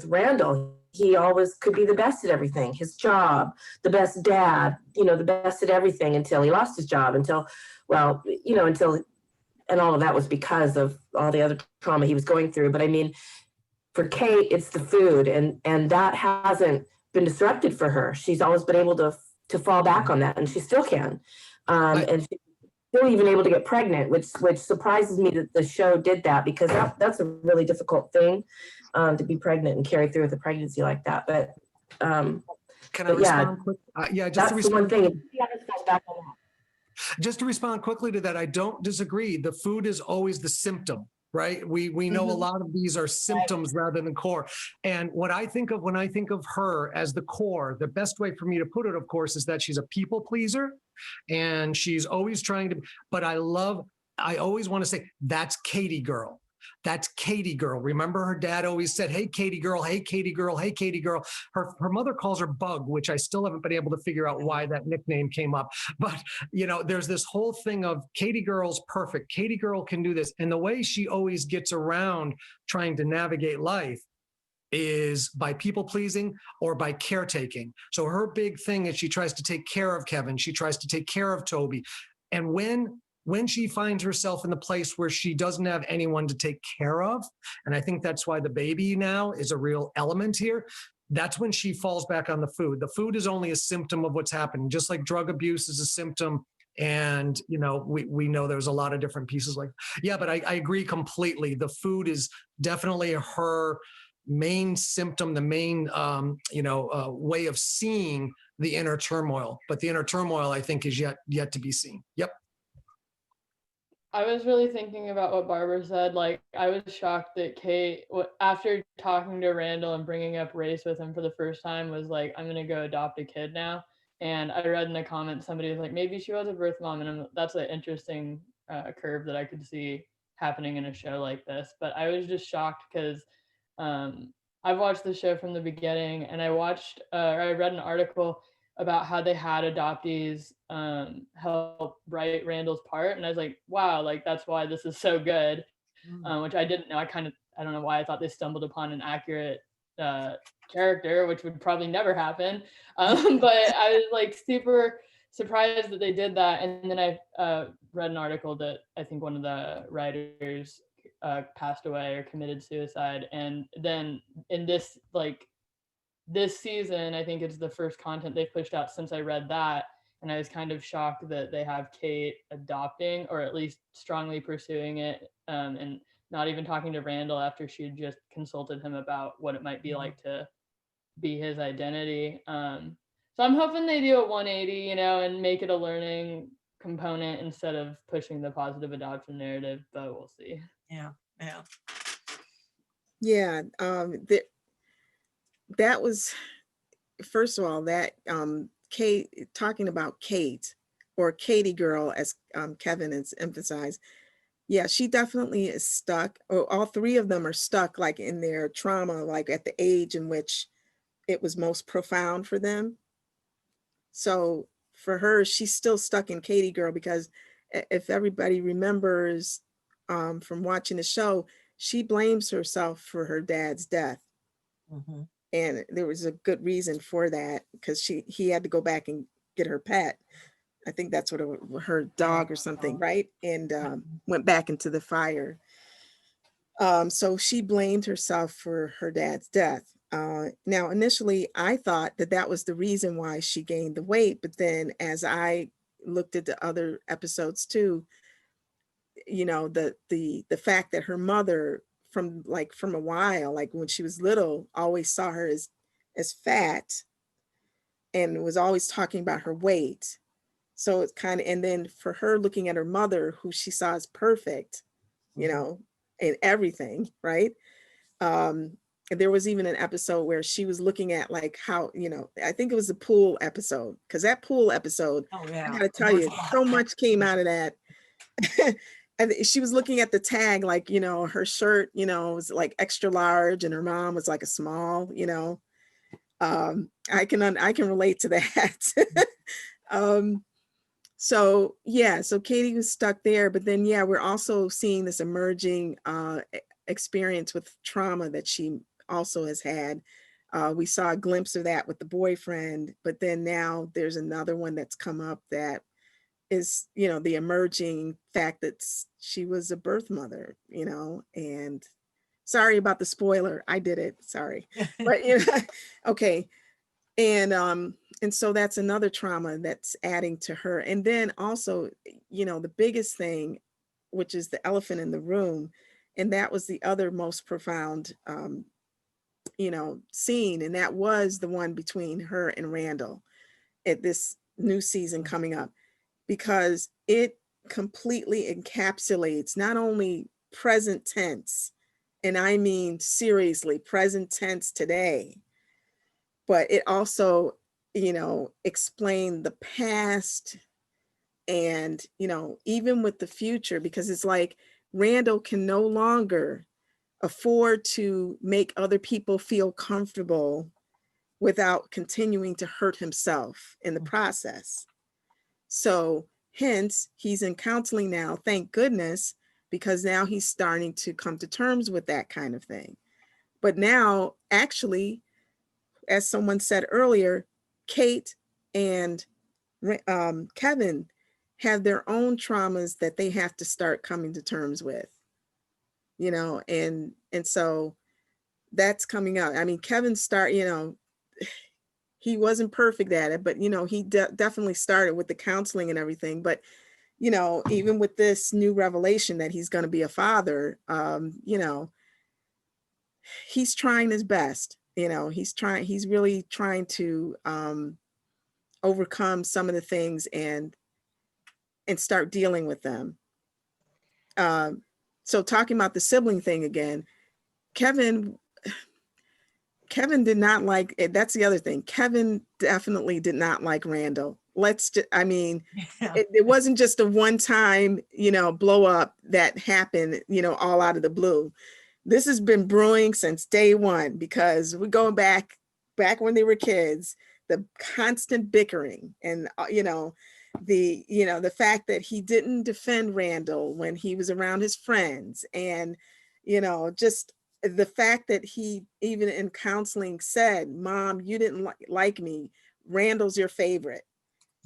Speaker 5: Randall. He always could be the best at everything, his job, the best dad, the best at everything, until he lost his job, and all of that was because of all the other trauma he was going through. But I mean, for Kate, it's the food, and that hasn't been disrupted for her. She's always been able to fall back on that, and she still can. And she's still even able to get pregnant, which surprises me that the show did that, because that's a really difficult thing, to be pregnant and carry through with a pregnancy like that. But
Speaker 9: can I respond quick?
Speaker 5: That's the one thing.
Speaker 9: Just to respond quickly to that, I don't disagree. The food is always the symptom, right? We know a lot of these are symptoms rather than core. And what I think of when I think of her as the core, the best way for me to put it, of course, is that she's a people pleaser, and she's always trying to, but I always want to say, that's Katie girl. That's Katie girl. Remember, her dad always said, hey, Katie girl, hey, Katie girl, hey, Katie girl. Her mother calls her Bug, which I still haven't been able to figure out why that nickname came up. But, there's this whole thing of Katie girl's perfect. Katie girl can do this. And the way she always gets around trying to navigate life is by people pleasing or by caretaking. So her big thing is she tries to take care of Kevin. She tries to take care of Toby. And when she finds herself in the place where she doesn't have anyone to take care of, and I think that's why the baby now is a real element here, that's when she falls back on the food. The food is only a symptom of what's happening, just like drug abuse is a symptom. And, we know there's a lot of different pieces like, but I agree completely. The food is definitely her main symptom, the main, way of seeing the inner turmoil. But the inner turmoil, I think, is yet to be seen. Yep.
Speaker 10: I was really thinking about what Barbara said. Like, I was shocked that Kate, after talking to Randall and bringing up race with him for the first time, was like, I'm going to go adopt a kid now. And I read in the comments, somebody was like, maybe she was a birth mom. And that's an interesting curve that I could see happening in a show like this. But I was just shocked because I've watched the show from the beginning, and I read an article about how they had adoptees help write Randall's part. And I was like, wow, like that's why this is so good, which I didn't know. I don't know why I thought they stumbled upon an accurate character, which would probably never happen. But I was like super surprised that they did that. And then I read an article that I think one of the writers passed away or committed suicide. And then in this season, I think it's the first content they've pushed out since I read that, And I was kind of shocked that they have Kate adopting, or at least strongly pursuing it, and not even talking to Randall after she had just consulted him about what it might be like to be his identity. So I'm hoping they do a 180, you know, and make it a learning component instead of pushing the positive adoption narrative, but we'll see.
Speaker 7: Yeah.
Speaker 3: Yeah, that was, first of all, that Kate, talking about Kate, or Katie girl, as Kevin has emphasized. Yeah, she definitely is stuck, or all three of them are stuck, like in their trauma, like at the age in which it was most profound for them. So for her, she's still stuck in Katie girl, because if everybody remembers from watching the show, she blames herself for her dad's death.
Speaker 7: Mm-hmm.
Speaker 3: And there was a good reason for that, because he had to go back and get her pet. I think that's what her dog or something, right? And went back into the fire. So she blamed herself for her dad's death. Now, initially, I thought that that was the reason why she gained the weight. But then as I looked at the other episodes too, you know, the fact that her mother from a while, like when she was little, always saw her as fat and was always talking about her weight. So it's kind of, and then for her looking at her mother, who she saw as perfect, you know, in everything, right? There was even an episode where she was looking at like how, you know, I think it was the pool episode, because that pool episode, I gotta tell you, so much came out of that. And she was looking at the tag, like, you know, her shirt, you know, was like extra large and her mom was like a small, you know. I can relate to that. So yeah, so Katie was stuck there, but then yeah, we're also seeing this emerging experience with trauma that she also has had. We saw a glimpse of that with the boyfriend, but then now there's another one that's come up that is, you know, the emerging fact that she was a birth mother, you know. And sorry about the spoiler, I did it, sorry. But you know, okay. And so that's another trauma that's adding to her. And then also, you know, the biggest thing, which is the elephant in the room, and that was the other most profound you know, scene, and that was the one between her and Randall at this new season coming up, because it completely encapsulates not only present tense, and I mean seriously present tense today, but it also, you know, explained the past and, you know, even with the future, because it's like Randall can no longer afford to make other people feel comfortable without continuing to hurt himself in the process. So hence he's in counseling now, thank goodness, because now he's starting to come to terms with that kind of thing. But now, actually, as someone said earlier, Kate and Kevin have their own traumas that they have to start coming to terms with, you know, and so that's coming up. I mean, Kevin you know, he wasn't perfect at it, but, you know, he definitely started with the counseling and everything. But, you know, even with this new revelation that he's going to be a father, you know, he's trying his best. You know, he's really trying to overcome some of the things and start dealing with them. So talking about the sibling thing again, Kevin did not like it. That's the other thing. Kevin definitely did not like Randall. I mean, it wasn't just a one-time, you know, blow up that happened, you know, all out of the blue. This has been brewing since day one, because we're going back when they were kids, the constant bickering and, you know, the fact that he didn't defend Randall when he was around his friends, and, you know, just the fact that he even in counseling said, Mom, you didn't like me, Randall's your favorite.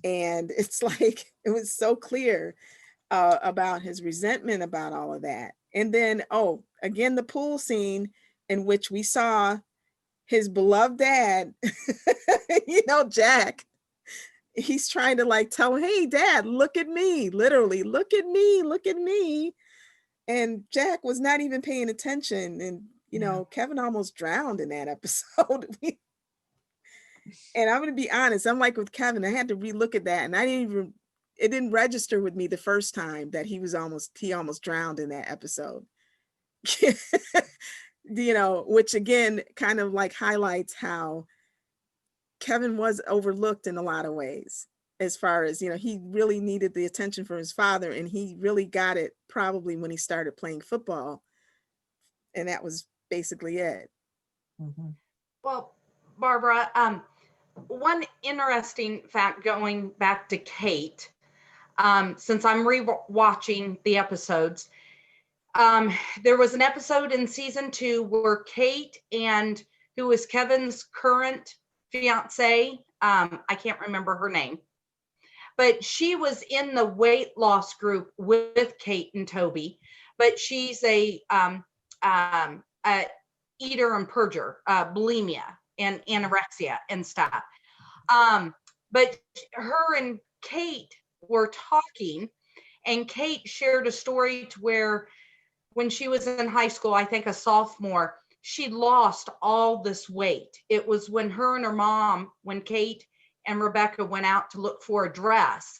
Speaker 3: And it's like, it was so clear about his resentment about all of that. And then, oh, again, the pool scene in which we saw his beloved dad, you know, Jack, he's trying to like tell him, hey, Dad, look at me, literally, look at me, look at me. And Jack was not even paying attention. And, you know, Kevin almost drowned in that episode. And I'm going to be honest, I'm like with Kevin, I had to relook at that. And it didn't register with me the first time that he almost drowned in that episode. You know, which again, kind of like highlights how Kevin was overlooked in a lot of ways, as far as, you know, he really needed the attention from his father, and he really got it probably when he started playing football. And that was basically it.
Speaker 6: Well, Barbara, one interesting fact going back to Kate, since I'm re-watching the episodes, there was an episode in season 2 where Kate and who is Kevin's current fiance, I can't remember her name, but she was in the weight loss group with Kate and Toby, but she's a eater and purger, bulimia and anorexia and stuff. But her and Kate were talking, and Kate shared a story to where when she was in high school, I think a sophomore, she lost all this weight. It was when her and her mom, when Kate and Rebecca went out to look for a dress,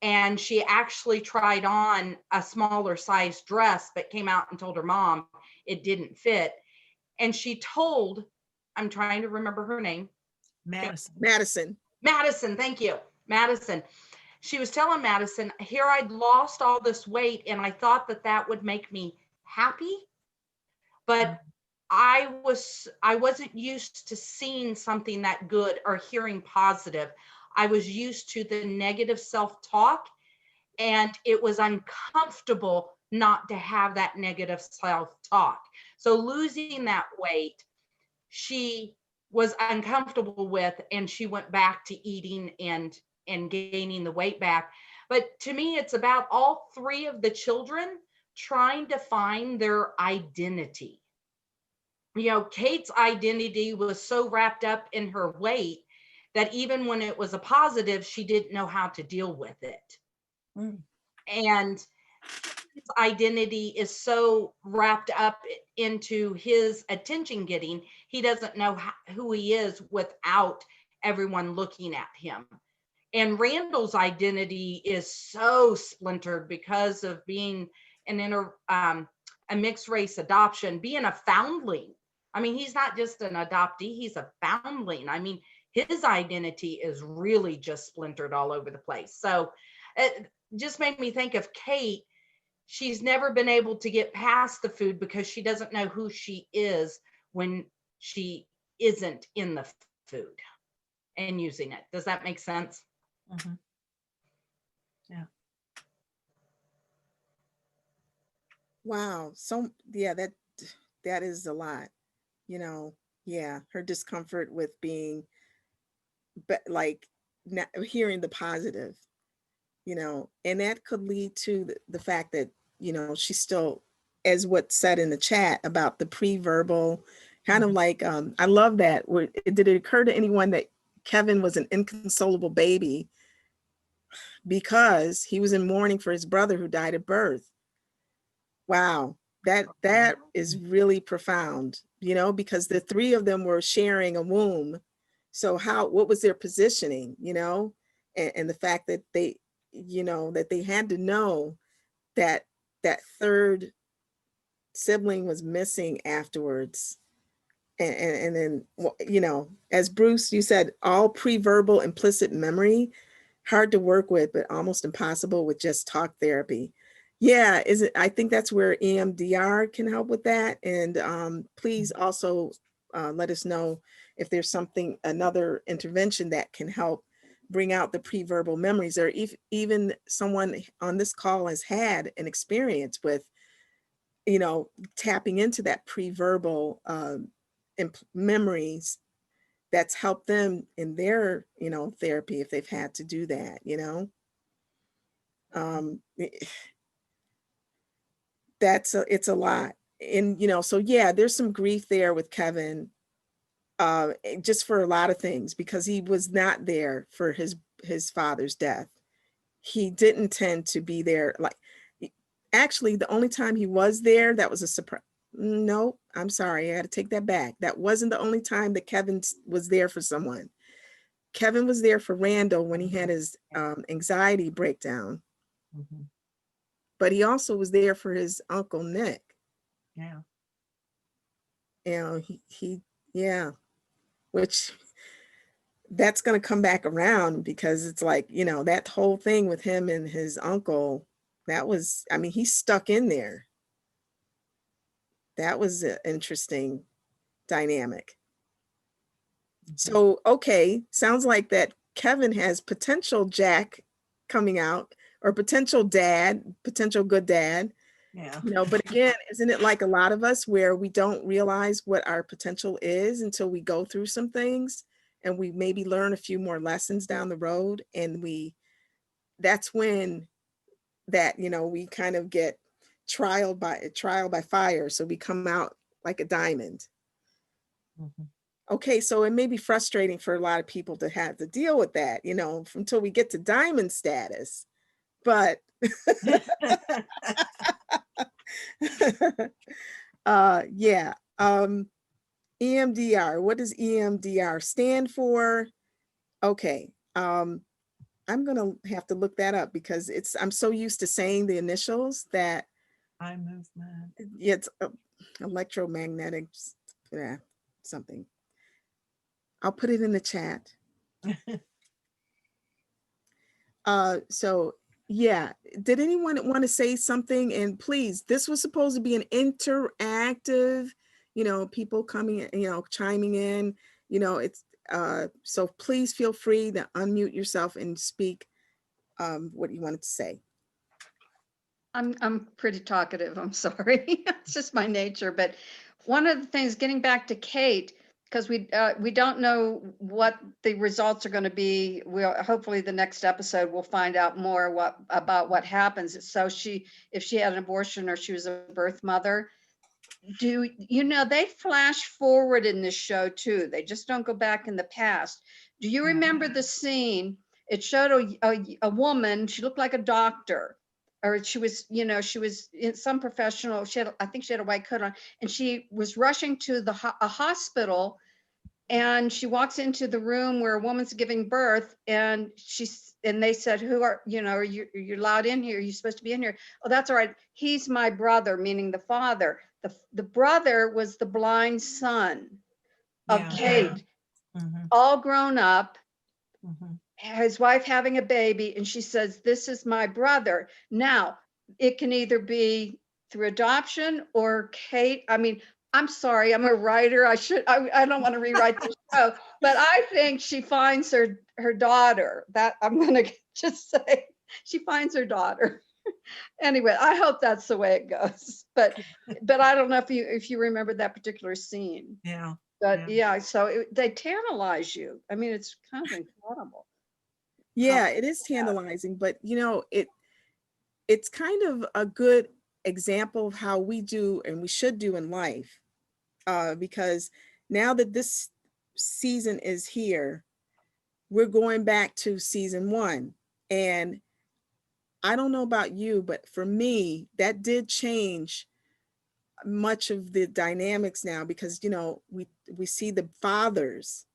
Speaker 6: and she actually tried on a smaller size dress, but came out and told her mom it didn't fit. And she told, I'm trying to remember her name.
Speaker 3: Madison,
Speaker 6: thank you. Madison. She was telling Madison, here I'd lost all this weight and I thought that that would make me happy, but I wasn't used to seeing something that good or hearing positive. I was used to the negative self-talk, and it was uncomfortable not to have that negative self-talk. So losing that weight, she was uncomfortable with, and she went back to eating and gaining the weight back. But to me, it's about all 3 of the children trying to find their identity. You know, Kate's identity was so wrapped up in her weight that even when it was a positive, she didn't know how to deal with it. And his identity is so wrapped up into his attention getting, he doesn't know who he is without everyone looking at him. And Randall's identity is so splintered because of being a mixed race adoption, being a foundling. I mean, he's not just an adoptee, he's a foundling. I mean, his identity is really just splintered all over the place. So it just made me think of Kate. She's never been able to get past the food because she doesn't know who she is when she isn't in the food and using it. Does that make sense?
Speaker 7: Yeah.
Speaker 3: Wow. So yeah, that is a lot, you know. Yeah, her discomfort with being, but like not hearing the positive, you know, and that could lead to the fact that, you know, she's still, as what said in the chat about the pre-verbal kind of like, I love that. Did it occur to anyone that Kevin was an inconsolable baby because he was in mourning for his brother who died at birth? Wow, that is really profound, you know, because the 3 of them were sharing a womb. So what was their positioning, you know, and the fact that they, you know, that they had to know that that 3rd sibling was missing afterwards. And then, you know, as Bruce, you said, all pre-verbal implicit memory, hard to work with, but almost impossible with just talk therapy. Yeah, I think that's where EMDR can help with that. And please also let us know if there's another intervention that can help bring out the pre-verbal memories, or if even someone on this call has had an experience with, you know, tapping into that pre-verbal memories that's helped them in their, you know, therapy if they've had to do that, you know. It's a lot. And, you know, so yeah, there's some grief there with Kevin, just for a lot of things, because he was not there for his his father's death. He didn't tend to be there. Like, actually, the only time he was there, that was a surprise. No, I'm sorry, I had to take that back. That wasn't the only time that Kevin was there for someone. Kevin was there for Randall when he had his anxiety breakdown, but he also was there for his uncle Nick.
Speaker 7: Yeah.
Speaker 3: You know, yeah, which that's going to come back around, because it's like, you know, that whole thing with him and his uncle, that was, I mean, he's stuck in there. That was an interesting dynamic. So, okay, sounds like that Kevin has potential Jack coming out, or potential dad, potential good dad.
Speaker 7: Yeah.
Speaker 3: You know, but again, isn't it like a lot of us where we don't realize what our potential is until we go through some things, and we maybe learn a few more lessons down the road, and that's when that, you know, we kind of get trial by fire, so we come out like a diamond. Okay, so it may be frustrating for a lot of people to have to deal with that, you know, until we get to diamond status, but yeah. EMDR, what does EMDR stand for? Okay, I'm gonna have to look that up, because I'm so used to saying the initials that
Speaker 7: Eye movement.
Speaker 3: it's electromagnetic, yeah, something. I'll put it in the chat. So yeah, did anyone want to say something? And please, this was supposed to be an interactive, you know, people coming, you know, chiming in, you know, it's so please feel free to unmute yourself and speak what you wanted to say.
Speaker 8: I'm pretty talkative, I'm sorry. It's just my nature. But one of the things, getting back to Kate, because we don't know what the results are going to be. Hopefully the next episode we'll find out more about what happens. So if she had an abortion or she was a birth mother, you know, they flash forward in this show too. They just don't go back in the past. Do you remember the scene? It showed a woman, she looked like a doctor, or she was, you know, she was in some professional, I think she had a white coat on, and she was rushing to a hospital, and she walks into the room where a woman's giving birth, and they said, who are, you know, you're allowed in here, you're supposed to be in here. Oh, that's all right. He's my brother, meaning the father. The brother was the blind son of Kate, all grown up, his wife having a baby, and she says, this is my brother. Now, it can either be through adoption or Kate. I mean, I'm sorry, I'm a writer. I don't want to rewrite the show, but I think she finds her daughter. That I'm going to just say, she finds her daughter. Anyway, I hope that's the way it goes. But I don't know if you remember that particular scene.
Speaker 7: Yeah.
Speaker 8: But yeah, so they tantalize you. I mean, it's kind of incredible.
Speaker 3: Yeah, it is tantalizing, but you know, it's kind of a good example of how we do and we should do in life, because now that this season is here, we're going back to season 1, and I don't know about you, but for me, that did change much of the dynamics now, because you know, we see the fathers.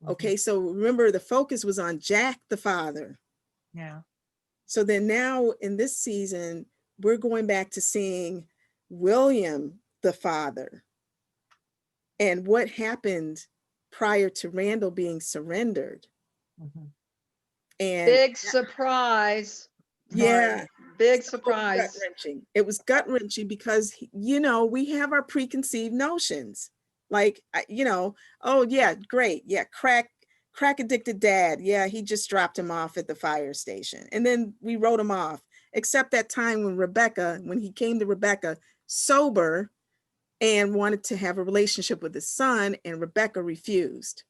Speaker 3: Okay, so remember, the focus was on Jack the father.
Speaker 7: Yeah.
Speaker 3: So then now in this season, we're going back to seeing William the father, and what happened prior to Randall being surrendered. And
Speaker 8: big surprise.
Speaker 3: Yeah,
Speaker 8: big
Speaker 3: so
Speaker 8: surprise.
Speaker 3: gut-wrenching. It was gut-wrenching because, you know, we have our preconceived notions. Like, you know, oh yeah, great. Yeah, crack addicted dad. Yeah, he just dropped him off at the fire station. And then we wrote him off, except that time when he came to Rebecca sober and wanted to have a relationship with his son, and Rebecca refused.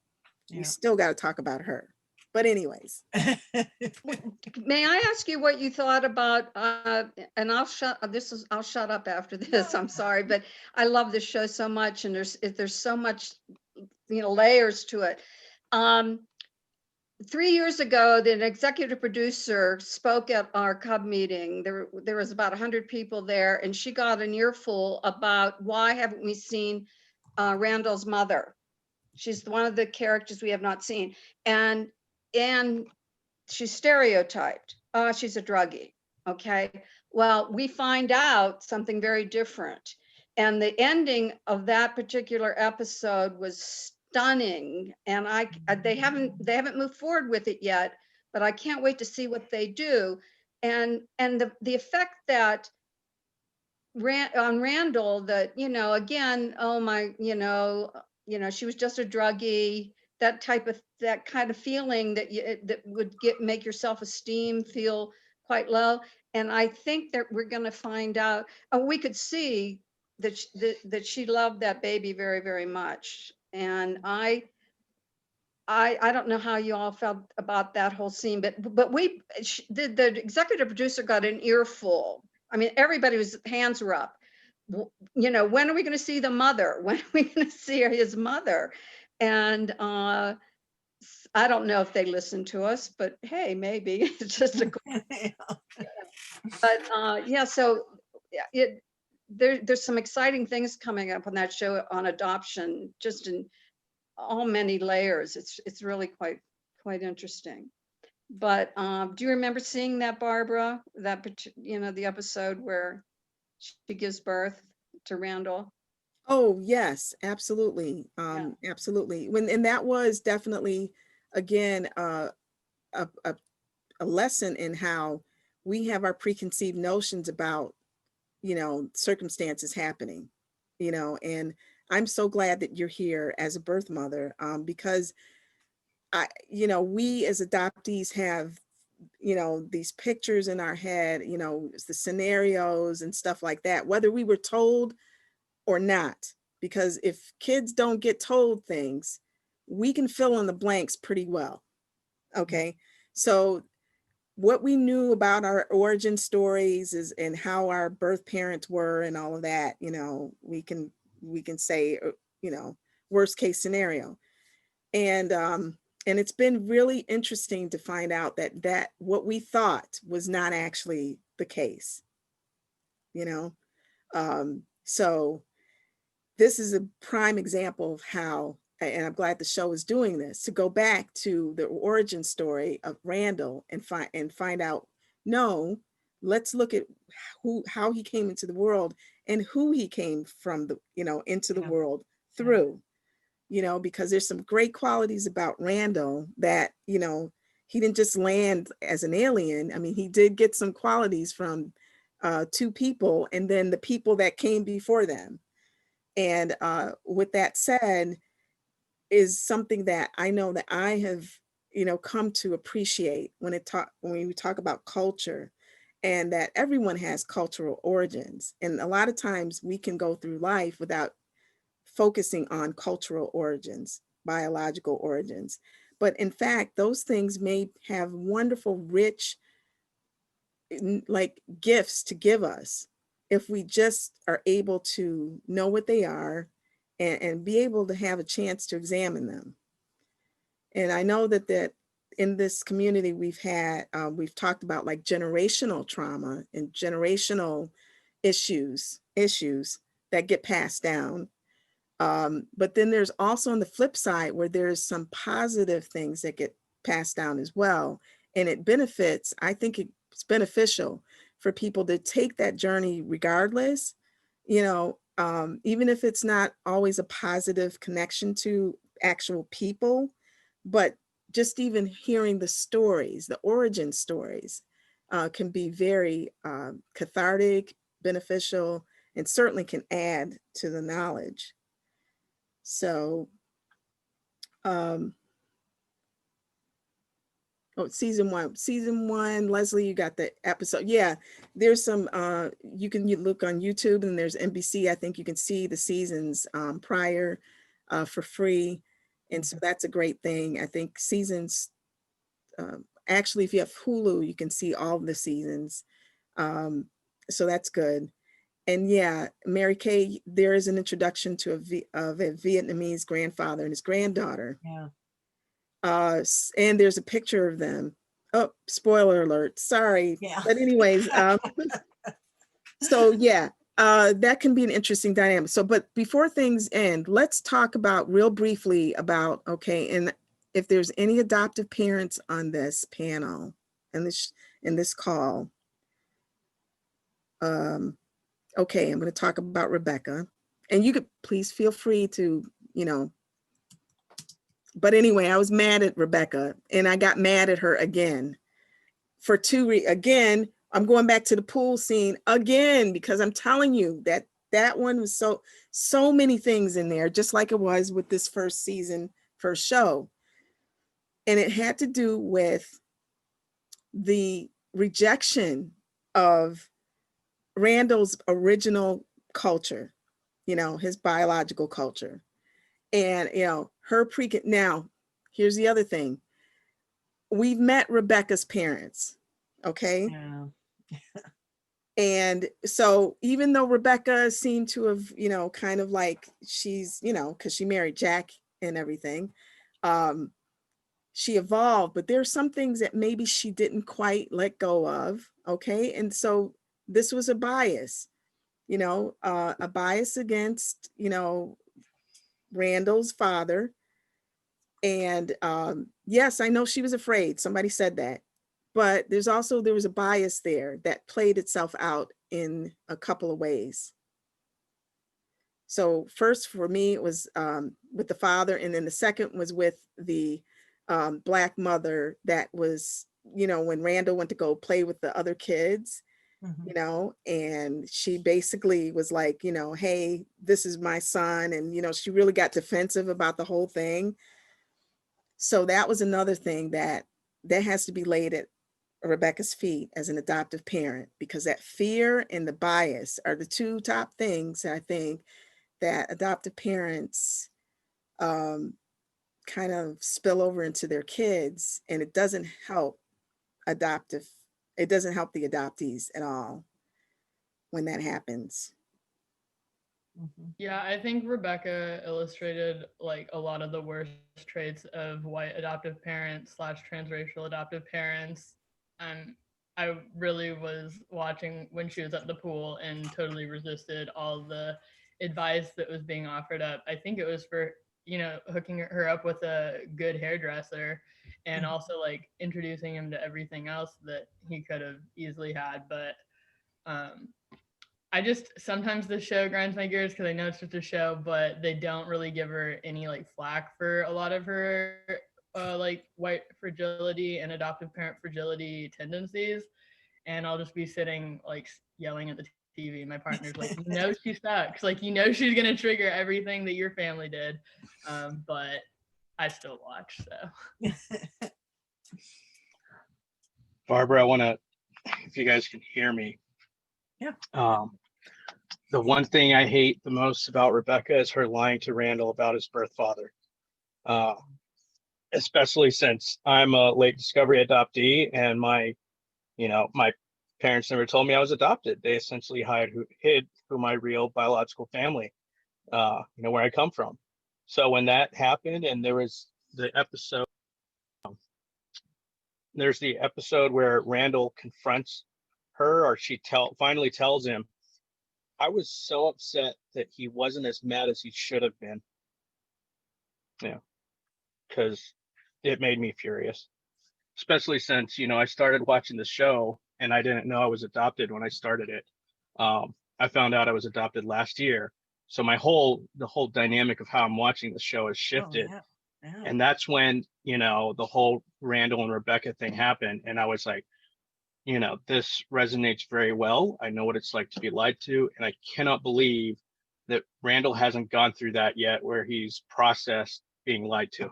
Speaker 7: Yeah.
Speaker 3: We still got to talk about her. But anyways.
Speaker 8: May I ask you what you thought about, and I'll shut up after this, I'm sorry, but I love this show so much, and there's so much, you know, layers to it. 3 years ago, the executive producer spoke at our Cub meeting. There was about 100 people there, and she got an earful about why haven't we seen Randall's mother. She's one of the characters we have not seen, and she's stereotyped. She's a druggie. Okay. Well, we find out something very different, and the ending of that particular episode was stunning. And they haven't moved forward with it yet, but I can't wait to see what they do. And the effect that on Randall, that, you know, again, oh my, she was just a druggie, that kind of feeling that that would make your self-esteem feel quite low. And I think that we're going to find out, we could see that she loved that baby very, very much. And I don't know how you all felt about that whole scene, but the executive producer got an earful. I mean, everybody's hands were up. When are we going to see the mother? When are we going to see his mother? And I don't know if they listen to us, but hey, maybe it's just a. But yeah, so there's some exciting things coming up on that show on adoption, just in all many layers. It's really quite interesting. But do you remember seeing that, Barbara? That the episode where she gives birth to Randall?
Speaker 3: Oh, yes, absolutely. Absolutely. And that was definitely, again, a lesson in how we have our preconceived notions about, circumstances happening, and I'm so glad that you're here as a birth mother, because we as adoptees have, these pictures in our head, the scenarios and stuff like that, whether we were told or not, because if kids don't get told things, we can fill in the blanks pretty well. Okay. So what we knew about our origin stories and how our birth parents were and all of that, we can say, worst case scenario. And it's been really interesting to find out that what we thought was not actually the case, so this is a prime example of how, and I'm glad the show is doing this, to go back to the origin story of Randall and find out, no, let's look at how he came into the world and who he came from into the world through, because there's some great qualities about Randall that, he didn't just land as an alien. I mean, he did get some qualities from two people, and then the people that came before them. And with that said, is something that I know that I have, come to appreciate when we talk about culture, and that everyone has cultural origins. And a lot of times we can go through life without focusing on cultural origins, biological origins. But in fact, those things may have wonderful, rich, like gifts to give us if we just are able to know what they are and be able to have a chance to examine them. And I know that in this community we've talked about like generational trauma and generational issues that get passed down. But then there's also on the flip side where there's some positive things that get passed down as well. And I think it's beneficial for people to take that journey regardless, even if it's not always a positive connection to actual people, but just even hearing the stories, the origin stories, can be very cathartic, beneficial, and certainly can add to the knowledge. So, season one, Leslie, you got the episode. Yeah, there's some, you look on YouTube, and there's NBC. I think you can see the seasons prior for free. And so that's a great thing. I think seasons, actually, if you have Hulu, you can see all the seasons. So that's good. And yeah, Mary Kay, there is an introduction to of a Vietnamese grandfather and his granddaughter.
Speaker 2: Yeah.
Speaker 3: And there's a picture of them. Oh, spoiler alert, sorry.
Speaker 7: Yeah.
Speaker 3: But anyways, so yeah, that can be an interesting dynamic. So, but before things end, let's talk about real briefly about, okay, and if there's any adoptive parents on this panel and in this call. Okay, I'm going to talk about Rebecca, and you could please feel free to, but anyway, I was mad at Rebecca, and I got mad at her again for again, I'm going back to the pool scene again, because I'm telling you that one was so many things in there, just like it was with this first season, first show. And it had to do with the rejection of Randall's original culture, his biological culture. And, her now, here's the other thing. We've met Rebecca's parents, okay?
Speaker 7: Yeah.
Speaker 3: And so even though Rebecca seemed to have, kind of like she's, because she married Jack and everything, she evolved, but there's some things that maybe she didn't quite let go of, okay? And so this was a bias, a bias against, Randall's father. And yes, I know she was afraid. Somebody said that. But there was a bias there that played itself out in a couple of ways. So first for me, it was with the father. And then the second was with the Black mother that was, when Randall went to go play with the other kids, and she basically was like, hey, this is my son. And, she really got defensive about the whole thing. So that was another thing that has to be laid at Rebecca's feet as an adoptive parent, because that fear and the bias are the two top things that I think that adoptive parents kind of spill over into their kids, and it doesn't help the adoptees at all when that happens.
Speaker 10: Yeah, I think Rebecca illustrated like a lot of the worst traits of white adoptive parents / transracial adoptive parents. I really was watching when she was at the pool and totally resisted all the advice that was being offered up. I think it was for, hooking her up with a good hairdresser and also like introducing him to everything else that he could have easily had. But I just, sometimes the show grinds my gears because I know it's just a show, but they don't really give her any like flack for a lot of her like white fragility and adoptive parent fragility tendencies. And I'll just be sitting like yelling at the TV. My partner's like, she sucks. Like, she's going to trigger everything that your family did. But I still watch, so.
Speaker 11: Barbara, I want to, if you guys can hear me.
Speaker 7: Yeah.
Speaker 11: The one thing I hate the most about Rebecca is her lying to Randall about his birth father. Especially since I'm a late discovery adoptee and my parents never told me I was adopted. They essentially hid who my real biological family, where I come from. So when that happened, and there was there's the episode where Randall confronts her, or she finally tells him, I was so upset that he wasn't as mad as he should have been. Yeah, because it made me furious, especially since, I started watching the show and I didn't know I was adopted when I started it. I found out I was adopted last year. So the whole dynamic of how I'm watching the show has shifted.
Speaker 7: Oh, yeah.
Speaker 11: And that's when, the whole Randall and Rebecca thing happened. And I was like, this resonates very well. I know what it's like to be lied to. And I cannot believe that Randall hasn't gone through that yet, where he's processed being lied to.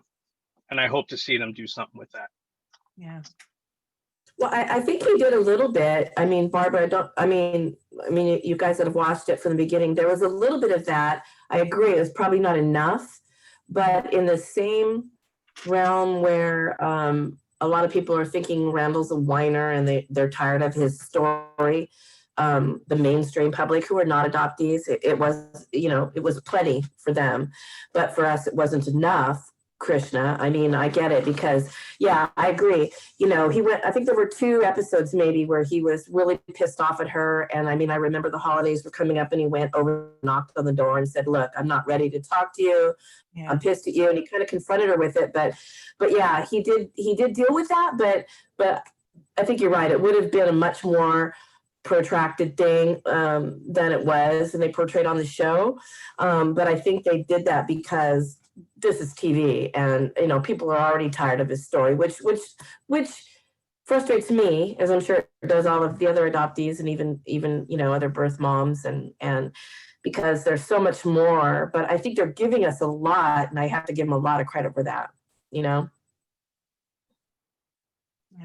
Speaker 11: And I hope to see them do something with that.
Speaker 7: Yeah.
Speaker 5: Well, I think we did a little bit. I mean, Barbara, you guys that have watched it from the beginning, there was a little bit of that. I agree. It was probably not enough, but in the same realm where a lot of people are thinking Randall's a whiner and they're tired of his story. The mainstream public who are not adoptees, it was plenty for them, but for us, it wasn't enough. Krishna. I mean, I get it because, yeah, I agree. You know, he went, I think there were 2 episodes maybe where he was really pissed off at her. And I mean, I remember the holidays were coming up and he went over, knocked on the door and said, look, I'm not ready to talk to you.
Speaker 7: Yeah.
Speaker 5: I'm pissed at you. And he kind of confronted her with it. But yeah, he did deal with that. But I think you're right. It would have been a much more protracted thing than it was, and they portrayed on the show. But I think they did that because this is TV, and you know, people are already tired of his story, which frustrates me, as I'm sure it does all of the other adoptees and even you know, other birth moms, and because there's so much more. But I think they're giving us a lot, and I have to give them a lot of credit for that, you know.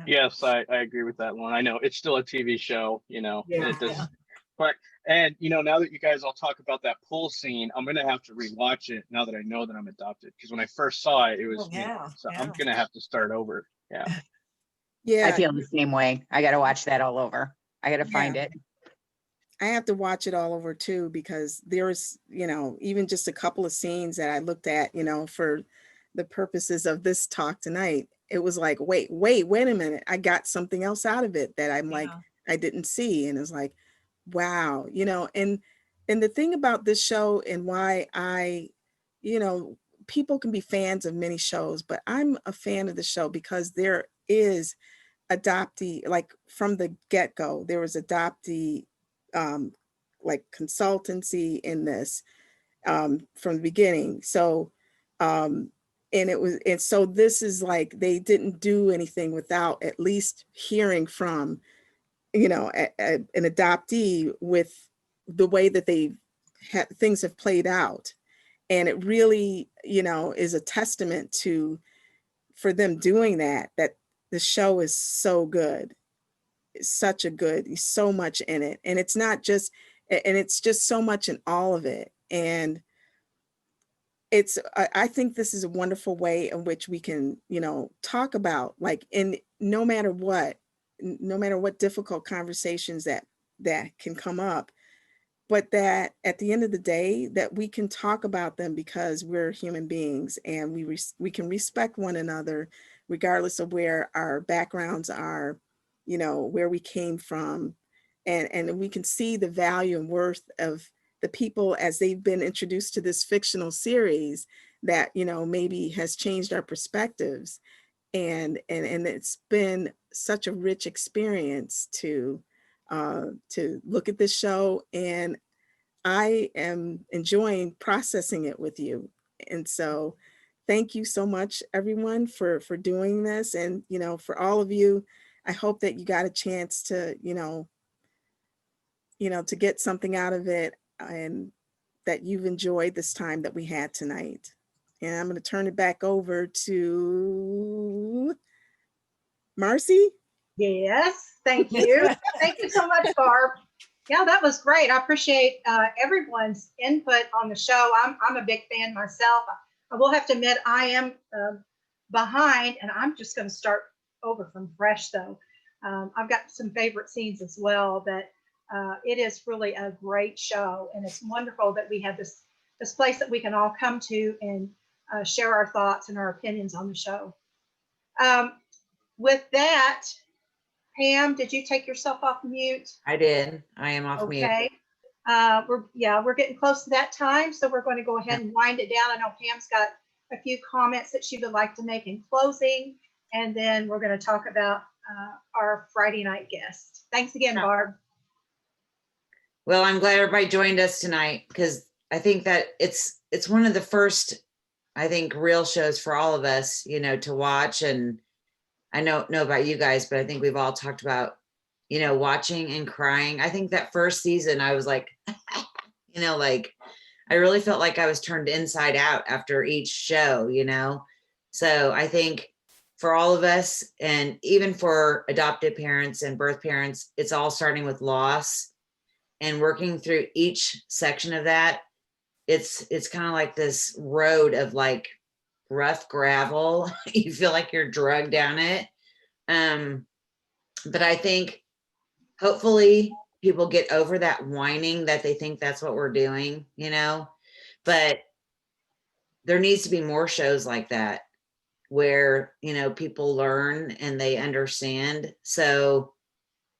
Speaker 11: Yes, I agree with that one. I know it's still a TV show, you know,
Speaker 5: Yeah.
Speaker 11: it does. But, and you know, now that you guys all talk about that pool scene, I'm gonna have to rewatch it now that I know that I'm adopted. Because when I first saw it, it was me.
Speaker 7: Yeah,
Speaker 11: So
Speaker 7: yeah.
Speaker 11: I'm gonna have to start over. Yeah.
Speaker 3: Yeah,
Speaker 4: I feel the same way. I got to watch that all over. I got to find it.
Speaker 3: I have to watch it all over too, because there's, you know, even just a couple of scenes that I looked at, you know, for the purposes of this talk tonight. It was like, wait a minute. I got something else out of it that I'm like,
Speaker 7: Yeah.
Speaker 3: I didn't see. And it's like, wow, you know, and the thing about this show and why you know, people can be fans of many shows, but I'm a fan of the show because there is adoptee, like from the get-go, there was adoptee like consultancy in this from the beginning. So and so this is like they didn't do anything without at least hearing from, you know, an adoptee with the way that things have played out. And it really, you know, is a testament to, for them doing that the show is so good. It's such a good, so much in it. And it's not just, and it's just so much in all of it. And I think this is a wonderful way in which we can, you know, talk about, like, in no matter what difficult conversations that can come up, but that at the end of the day, that we can talk about them because we're human beings, and we can respect one another regardless of where our backgrounds are, you know, where we came from, and we can see the value and worth of the people as they've been introduced to this fictional series that, you know, maybe has changed our perspectives. And it's been such a rich experience to look at this show, and I am enjoying processing it with you. And so thank you so much, everyone, for doing this. And, you know, for all of you, I hope that you got a chance to, you know, to get something out of it, and that you've enjoyed this time that we had tonight. And I'm going to turn it back over to Marcie.
Speaker 1: Yes, thank you. Thank you so much, Barb. Yeah, that was great. I appreciate everyone's input on the show. I'm a big fan myself. I will have to admit I am behind, and I'm just going to start over from fresh though. I've got some favorite scenes as well, but it is really a great show, and it's wonderful that we have this place that we can all come to and share our thoughts and our opinions on the show. With that, Pam, did you take yourself off mute?
Speaker 2: I did. I am off mute.
Speaker 1: Okay. We're getting close to that time, so we're going to go ahead and wind it down. I know Pam's got a few comments that she would like to make in closing, and then we're going to talk about our Friday night guest. Thanks again, Barb.
Speaker 2: Well, I'm glad everybody joined us tonight, because I think that it's one of the first, I think, real shows for all of us, you know, to watch. And I know about you guys, but I think we've all talked about, you know, watching and crying. I think that first season, I was like, you know, like, I really felt like I was turned inside out after each show, you know? So I think for all of us, and even for adopted parents and birth parents, it's all starting with loss, and working through each section of that. It's kind of like this road of like rough gravel. You feel like you're drugged down it. But I think hopefully people get over that whining that they think that's what we're doing, you know. But there needs to be more shows like that where, people learn and they understand. So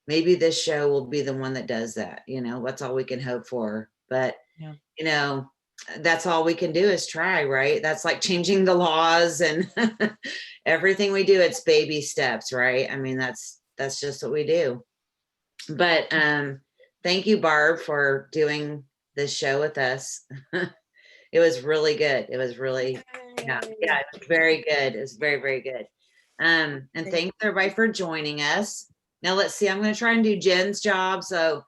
Speaker 2: maybe this show will be the one that does that, that's all we can hope for. But,
Speaker 7: Yeah.
Speaker 2: That's all we can do is try, right? That's like changing the laws and everything we do, it's baby steps, right? I mean, that's just what we do. But thank you, Barb, for doing this show with us. It was really good. It was really, yeah, it was very good. It was very, very good. And thanks everybody for joining us. Now let's see, I'm going to try and do Jen's job. So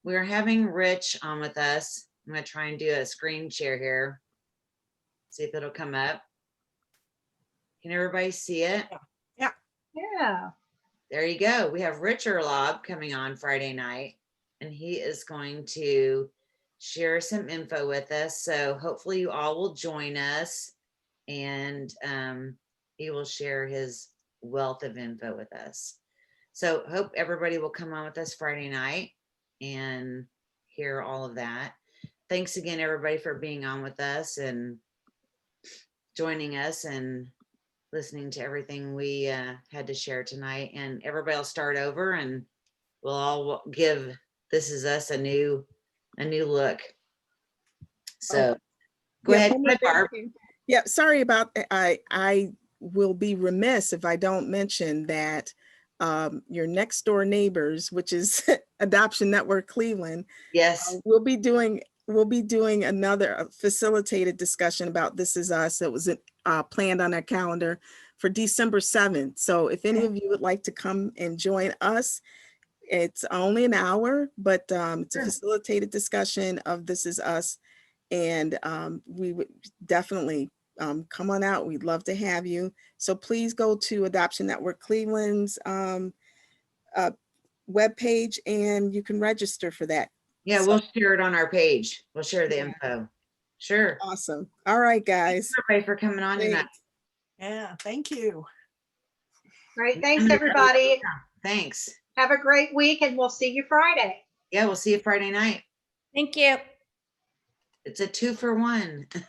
Speaker 2: we're having Rich on with us. I'm going to try and do a screen share here. See if it'll come up. Can everybody see it?
Speaker 1: Yeah.
Speaker 2: There you go. We have Rich Erlob coming on Friday night, and he is going to share some info with us. So hopefully you all will join us, and he will share his wealth of info with us. So hope everybody will come on with us Friday night and hear all of that. Thanks again, everybody, for being on with us and joining us and listening to everything we had to share tonight. And everybody will start over and we'll all give This Is Us a new look. So go ahead, Barb.
Speaker 3: Yeah, sorry about that. I will be remiss if I don't mention that your next door neighbors, which is Adoption Network Cleveland,
Speaker 2: yes,
Speaker 3: we'll be doing another facilitated discussion about This Is Us. It was planned on our calendar for December 7th. So if any of you would like to come and join us, it's only an hour, but it's a facilitated discussion of This Is Us. And we would definitely come on out. We'd love to have you. So please go to Adoption Network Cleveland's webpage and you can register for that.
Speaker 2: Yeah,
Speaker 3: So,
Speaker 2: we'll share it on our page. We'll share the info. Sure.
Speaker 3: Awesome. All right, guys.
Speaker 2: Thanks everybody for coming on tonight.
Speaker 7: Yeah, thank you.
Speaker 1: Great. Thanks, everybody.
Speaker 2: Thanks.
Speaker 1: Have a great week and we'll see you Friday.
Speaker 2: Yeah, we'll see you Friday night.
Speaker 6: Thank you.
Speaker 2: It's a 2-for-1.